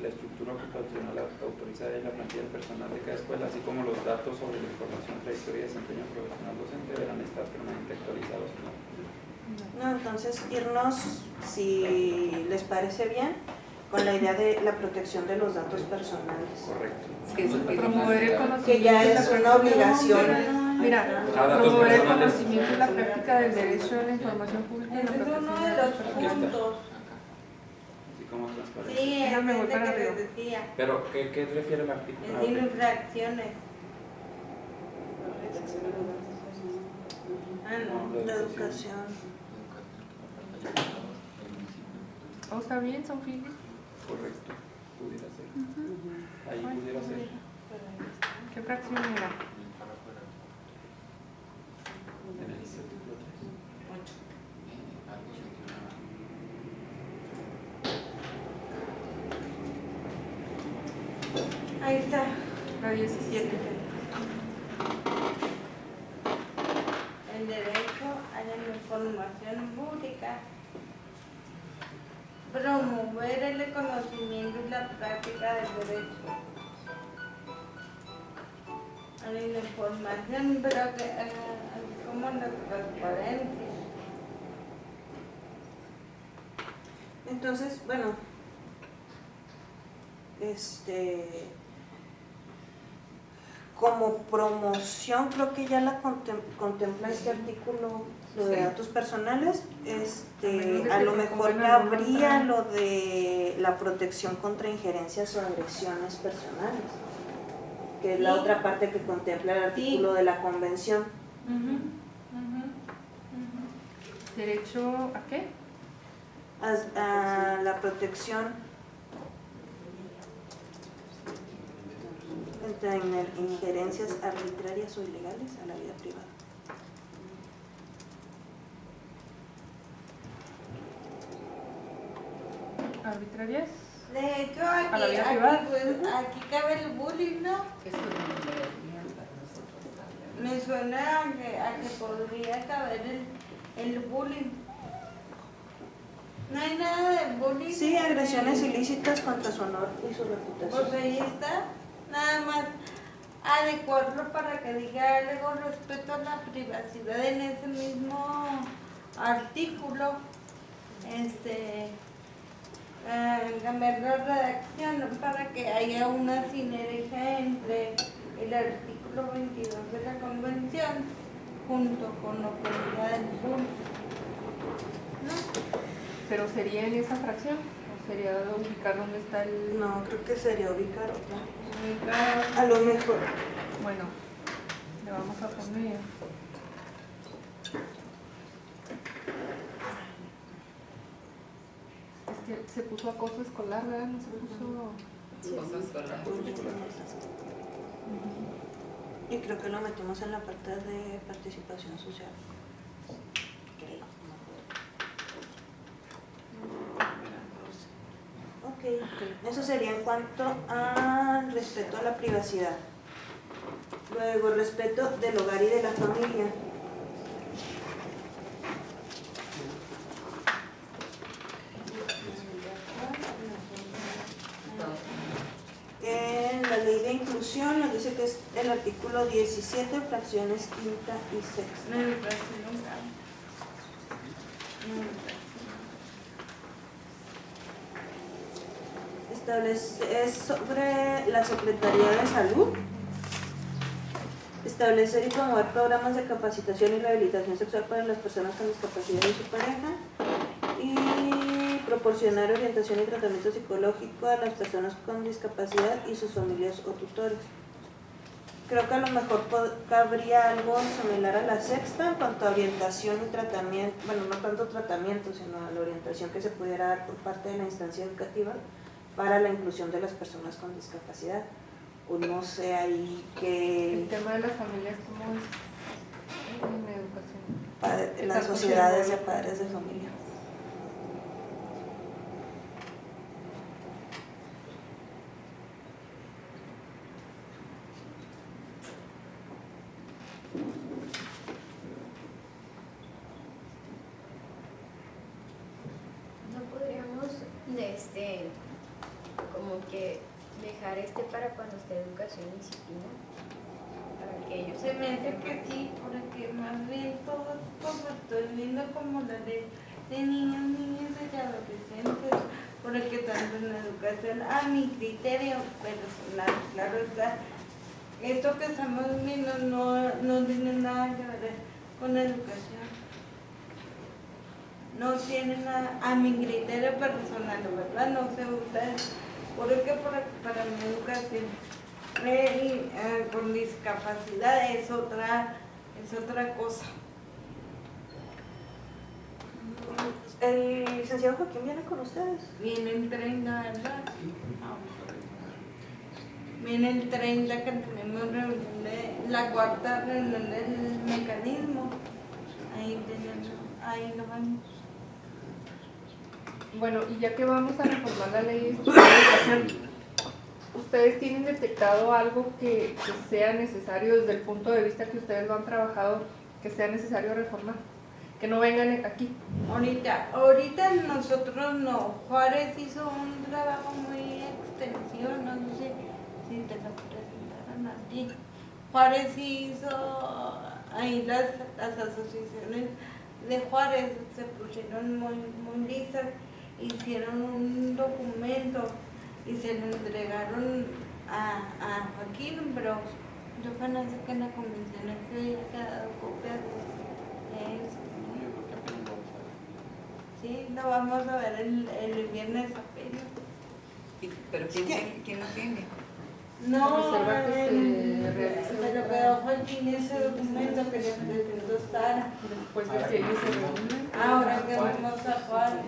estructura ocupacional autorizada y la plantilla del personal de cada escuela, así como los datos sobre la información, trayectoria y desempeño profesional docente deberán estar permanentemente actualizados. No, entonces irnos, si les parece bien, con la idea de la protección de los datos personales. Correcto. Promover el conocimiento. Que ya es una obligación. Mira, promover el conocimiento y la práctica del derecho a la información pública y la Ese es protección uno de de los las personas. puntos. Así como transparencia. Sí, es Déjame el volver que arriba. les decía. Pero, ¿qué refiere el artículo? Es infracciones. Ah, no. La educación. ¿O está bien? ¿Son fines? Correcto, pudiera ser. Ahí pudiera ser. ¿Qué fracción era? En el artículo 3. Ahí está. La 17. El derecho a la información pública. Promover el conocimiento y la práctica del derecho a la información, pero que como la transparencia. Entonces, bueno, como promoción creo que ya la contempla este artículo, lo de datos personales, a lo mejor cabría lo de la protección contra injerencias o agresiones personales, que es la otra parte que contempla el artículo de la convención. ¿Derecho a qué? A la protección contra injerencias arbitrarias o ilegales a la vida privada. ¿Arbitrarias? De hecho, ¿A la vida privada? aquí cabe el bullying, ¿no? Me suena a que podría caber el bullying. No hay nada de bullying. Sí, agresiones ilícitas contra su honor y su reputación. Pues ahí está, nada más adecuarlo para que diga algo respecto a la privacidad en ese mismo artículo. Cambiar la redacción para que haya una sinergia entre el artículo 22 de la Convención junto con lo que diga del punto. ¿No? ¿Pero sería en esa fracción? ¿O sería ubicar dónde está el...? No, creo que sería ubicar otra. A lo mejor. Bueno, le vamos a poner... Es que se puso acoso escolar, ¿verdad? No se puso... Acoso escolar. Y creo que lo metimos en la parte de participación social. Creo. Ok, eso sería en cuanto al respeto a la privacidad. Luego, respeto del hogar y de la familia. En la ley de inclusión nos dice que es el artículo 17, fracciones quinta y sexta. Es sobre la Secretaría de Salud. Establecer y promover programas de capacitación y rehabilitación sexual para las personas con discapacidad y su pareja. Y proporcionar orientación y tratamiento psicológico a las personas con discapacidad y sus familias o tutores. Creo que a lo mejor cabría algo similar a la sexta en cuanto a orientación y tratamiento, bueno, no tanto tratamiento, sino a la orientación que se pudiera dar por parte de la instancia educativa para la inclusión de las personas con discapacidad. O no sé ahí que... El tema de las familias, ¿cómo es en educación? Las sociedades de padres de familia. No podríamos como que dejar para cuando esté educación y disciplina, para que ellos se me hace que sí, porque más bien todo como estoy viendo como la de niños, niñas y adolescentes, porque tanto en la educación, a mi criterio personal, claro está, esto que estamos viendo no tiene nada que ver con la educación. No tiene nada, a mi criterio personal, ¿verdad? No sé ustedes, porque para mi educación con discapacidad es otra cosa. ¿El licenciado Joaquín viene con ustedes? Viene el 30, ¿verdad? Viene el 30 que tenemos reunión la cuarta reunión del mecanismo. Ahí lo vamos. Bueno, y ya que vamos a reformar la ley de educación, ¿ustedes tienen detectado algo que sea necesario desde el punto de vista que ustedes lo han trabajado, que sea necesario reformar? Que no vengan aquí. Ahorita nosotros no. Juárez hizo un trabajo muy extensivo, no sé si te lo presentaron a ti. Juárez hizo, ahí las asociaciones de Juárez se pusieron muy listas, hicieron un documento y se lo entregaron a Joaquín, pero yo parece que en la convención es que había quedado copia de eso. Sí, lo vamos a ver el viernes apenas. ¿Pero quién lo tiene? No, se lo quedó Joaquín ese documento que le presentó Sara. Después de que ellos se reúnen. Ahora que vamos a Juárez.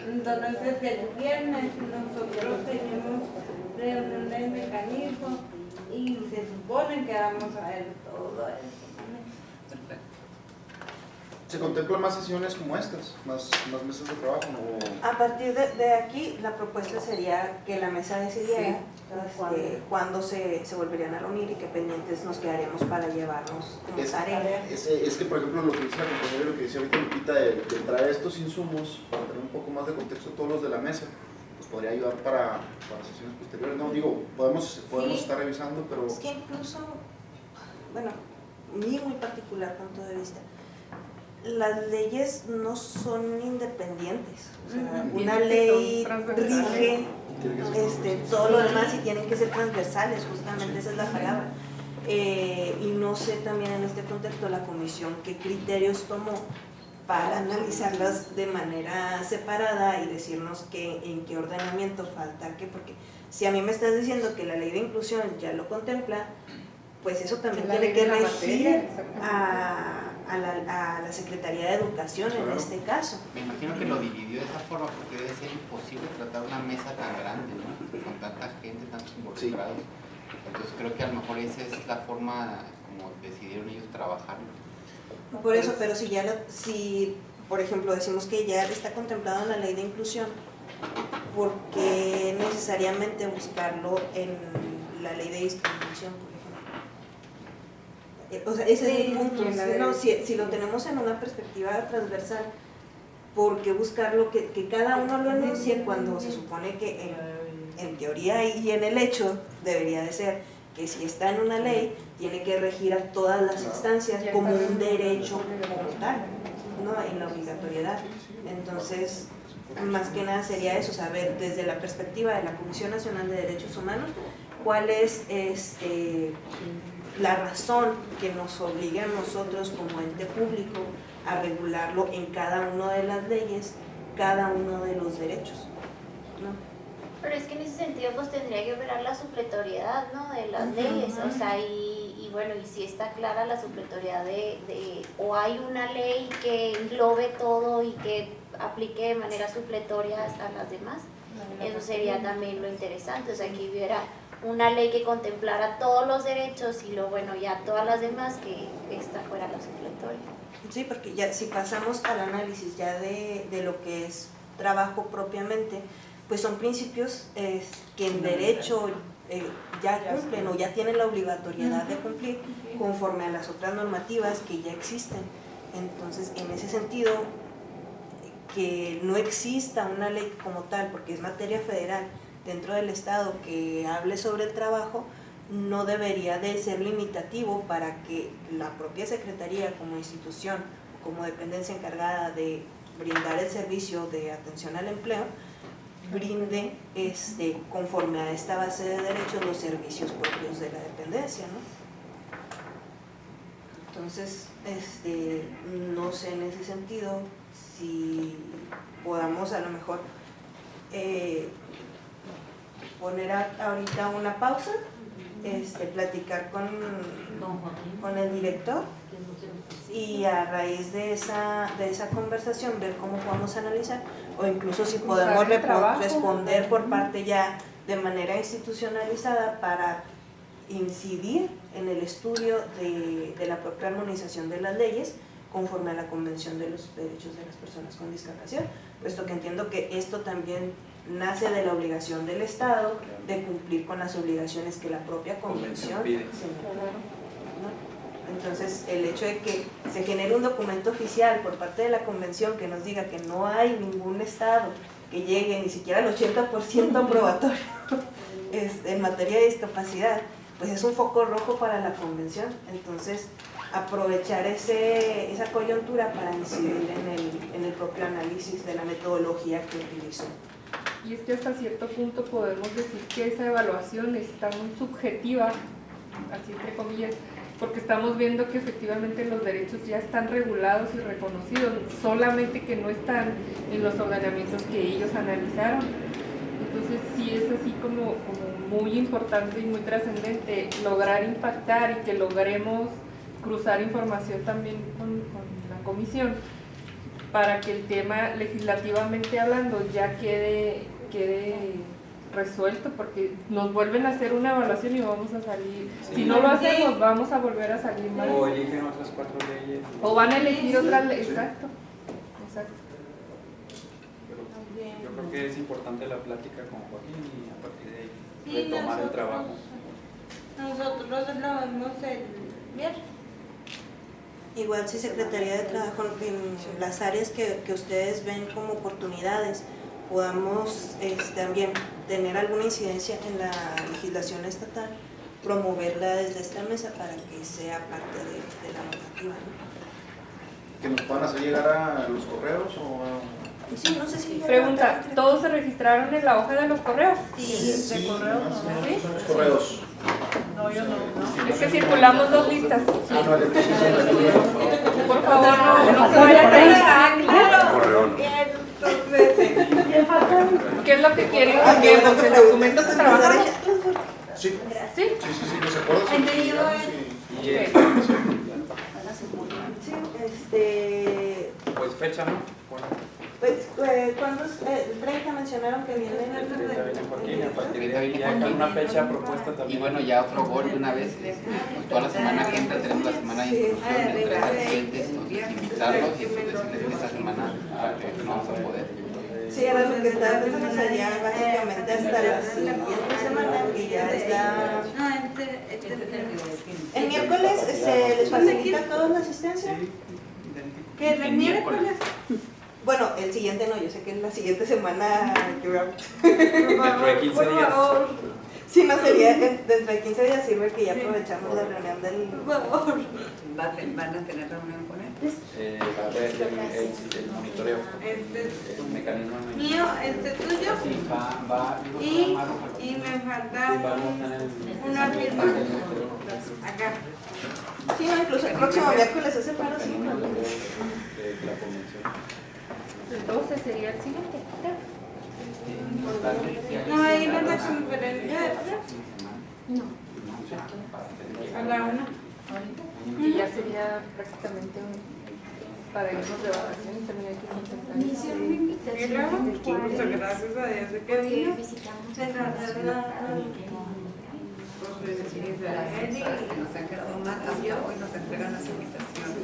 Entonces el viernes nosotros tenemos reunión del mecanismo y se supone que vamos a ver todo eso. ¿Se contemplan más sesiones como estas? ¿Más mesas de trabajo? ¿O? A partir de aquí, la propuesta sería que la mesa decidiera cuándo se volverían a reunir y qué pendientes nos quedaríamos para llevarnos como tarea. Es que, por ejemplo, lo que dice la compañera y lo que decía ahorita Lupita, de traer estos insumos para tener un poco más de contexto todos los de la mesa, pues podría ayudar para sesiones posteriores. No, digo, podemos estar revisando, pero... Es que incluso, bueno, mi muy particular punto de vista, las leyes no son independientes. O sea, una ley rige todo lo demás y tienen que ser transversales, justamente esa es la palabra. Y no sé también en este contexto la comisión qué criterios tomó para analizarlas de manera separada y decirnos en qué ordenamiento falta qué, porque si a mí me estás diciendo que la ley de inclusión ya lo contempla, pues eso también tiene que regir a la Secretaría de Educación en este caso. Me imagino que lo dividió de esa forma porque debe ser imposible tratar una mesa tan grande, ¿no? Con tanta gente, tantos involucrados. Entonces creo que a lo mejor esa es la forma como decidieron ellos trabajar. Por eso, pero si por ejemplo decimos que ya está contemplado en la ley de inclusión, ¿por qué necesariamente buscarlo en la ley de discriminación, por ejemplo? O sea, ese es el punto. No, si lo tenemos en una perspectiva transversal, ¿por qué buscarlo que cada uno lo enuncie cuando se supone que en teoría y en el hecho debería de ser que si está en una ley tiene que regir a todas las instancias como un derecho como tal, ¿no? En la obligatoriedad? Entonces, más que nada sería eso, saber desde la perspectiva de la Comisión Nacional de Derechos Humanos cuál es la razón que nos obliga a nosotros como ente público a regularlo en cada una de las leyes, cada uno de los derechos, ¿no? Pero es que en ese sentido pues tendría que operar la supletoriedad, ¿no? De las leyes, o sea, y bueno, y si está clara la supletoriedad o hay una ley que englobe todo y que aplique de manera supletoria a las demás, eso sería también lo interesante, o sea, que hubiera una ley que contemplara todos los derechos y luego, bueno, ya todas las demás que esta fuera la supletoria. Sí, porque ya si pasamos al análisis ya de lo que es trabajo propiamente, pues son principios que en derecho ya cumplen o ya tienen la obligatoriedad de cumplir conforme a las otras normativas que ya existen. Entonces, en ese sentido, que no exista una ley como tal, porque es materia federal dentro del Estado que hable sobre el trabajo, no debería de ser limitativo para que la propia Secretaría como institución, como dependencia encargada de brindar el servicio de atención al empleo, brinde conforme a esta base de derechos los servicios propios de la dependencia, ¿no? Entonces, no sé en ese sentido si podamos a lo mejor poner ahorita una pausa, platicar con el director y a raíz de esa conversación ver cómo podemos analizar o incluso si podemos responder por parte ya de manera institucionalizada para incidir en el estudio de la propia armonización de las leyes conforme a la Convención de los Derechos de las Personas con Discapacidad, puesto que entiendo que esto también nace de la obligación del Estado de cumplir con las obligaciones que la propia Convención pide. Entonces, el hecho de que se genere un documento oficial por parte de la Convención que nos diga que no hay ningún Estado que llegue ni siquiera al 80% aprobatorio en materia de discapacidad, pues es un foco rojo para la Convención. Entonces, aprovechar esa coyuntura para incidir en el propio análisis de la metodología que utilizó. Y es que hasta cierto punto podemos decir que esa evaluación está muy subjetiva, así entre comillas, porque estamos viendo que efectivamente los derechos ya están regulados y reconocidos, solamente que no están en los ordenamientos que ellos analizaron. Entonces sí es así como muy importante y muy trascendente lograr impactar y que logremos cruzar información también con la comisión para que el tema legislativamente hablando ya quede resuelto, porque nos vuelven a hacer una evaluación y vamos a salir, si no lo hacemos vamos a volver a salir mal. O eligen otras 4 leyes. O van a elegir otras leyes, exacto. Pero yo creo que es importante la plática con Joaquín y a partir de ahí retomar el trabajo. Nosotros lo vemos el viernes. Igual si Secretaría de Trabajo en las áreas que ustedes ven como oportunidades podamos también tener alguna incidencia en la legislación estatal, promoverla desde esta mesa para que sea parte de la normativa, ¿no? ¿Que nos puedan hacer llegar a los correos o...? Sí, no sé si... Pregunta, ¿todos se registraron en la hoja de los correos? Sí, ¿De correos? ¿Sí? Los correos. No, yo no. Es que circulamos 2 listas. Ah, no, por favor, no se vayan a ir. Correo. ¿Qué es lo que quieren? Porque el documento que trabajamos. Sí. ¿Sí? Sí, los acuerdos. Sí, Pues fecha, ¿no? pues ¿cuándo? El 30 mencionaron que viene. El 30 viene Joaquín, a partir de ahí ya con una fecha propuesta también. Y bueno, ya otro gol de una vez, pues toda la semana que entra tenemos la semana de inclusión de 3 asistentes, entonces invitarlos y pues decirles que esta semana no vamos a poder. Sí, era lo que estaba pensando, sería básicamente hasta la siguiente semana que ya está. El miércoles se les facilita a todos la asistencia. ¿Qué? ¿El miércoles? Bueno, el siguiente no, yo sé que en la siguiente semana. Dentro de 15 días. Sí, no sería dentro de 15 días, sirve que ya aprovechamos la reunión del. Por favor. ¿Van a tener reunión con él? Va a haber el monitoreo, el mecanismo. Mío, tuyo. Sí, va. Y me falta una firma acá. Sí, no, incluso el próximo miércoles hace paro, sí. El 12 sería el siguiente. No, ahí no es la conferencia de prensa. No. A la 1. Y ya sería prácticamente para irnos de vacaciones, también hay que contactar. Y luego, pues gracias a Dios de que vino, se Nos han quedado mal, hasta hoy nos entregan las invitaciones.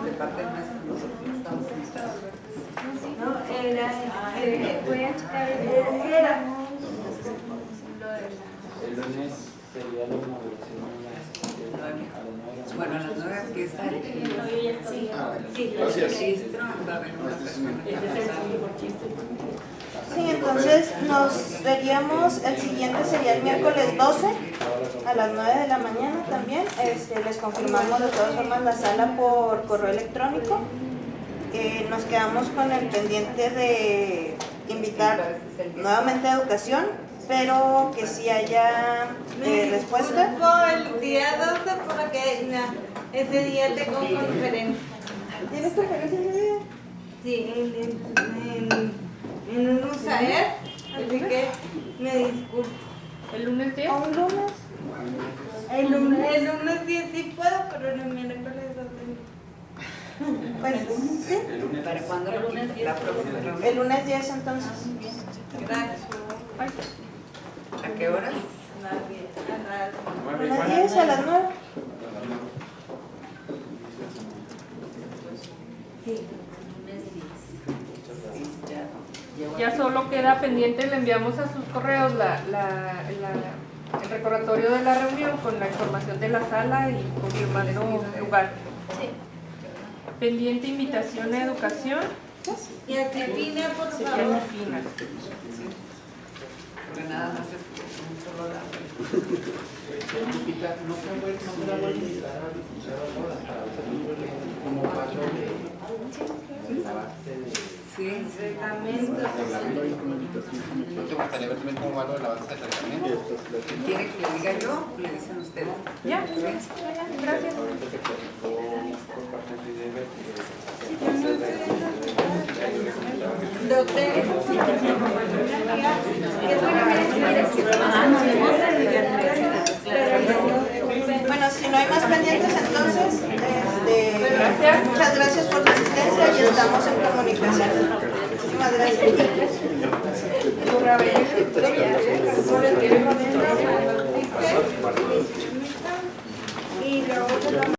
De parte nuestra, nosotros estamos invitados. No, era. Voy a checar El lunes sería la inauguración a las 9. Bueno, a las 9 empieza el Gracias. registro, va a haber una persona que va a pasar. Sí, entonces nos veríamos, el siguiente sería el miércoles 12 a las 9 de la mañana también. Les confirmamos de todas formas la sala por correo electrónico. Nos quedamos con el pendiente de invitar nuevamente a educación, pero que sí haya respuesta. El día 12 porque ese día tengo conferencia. ¿Tienes conferencia ese día? Sí, en un USAER, así que me disculpo. ¿El lunes 10? ¿O un lunes? El lunes 10 sí puedo, pero el miércoles 12 Pues sí. ¿Para cuándo la próxima reunión? El lunes 10 entonces. Gracias. ¿A qué horas? A las 10, a las 9. Ya solo queda pendiente, le enviamos a sus correos el recordatorio de la reunión con la información de la sala y confirmando lugar. Sí. Pendiente invitación a educación. Y a Cristina, por Sí, favor. a Cristina. Porque nada más es un solo lado. Lupita, no se la voy a invitar a visitar a todas para hacer como pasó la base de... Sí, Reglamento. ¿No te gustaría ver también cómo va lo de la base de reglamento? ¿Quiere que le diga yo? Le dicen ustedes. Ya, ¿Sí? gracias. Ahorita se presentó por parte de IDEBE Bueno, si no hay más pendientes entonces, muchas gracias por su asistencia y estamos en comunicación. Muchísimas gracias.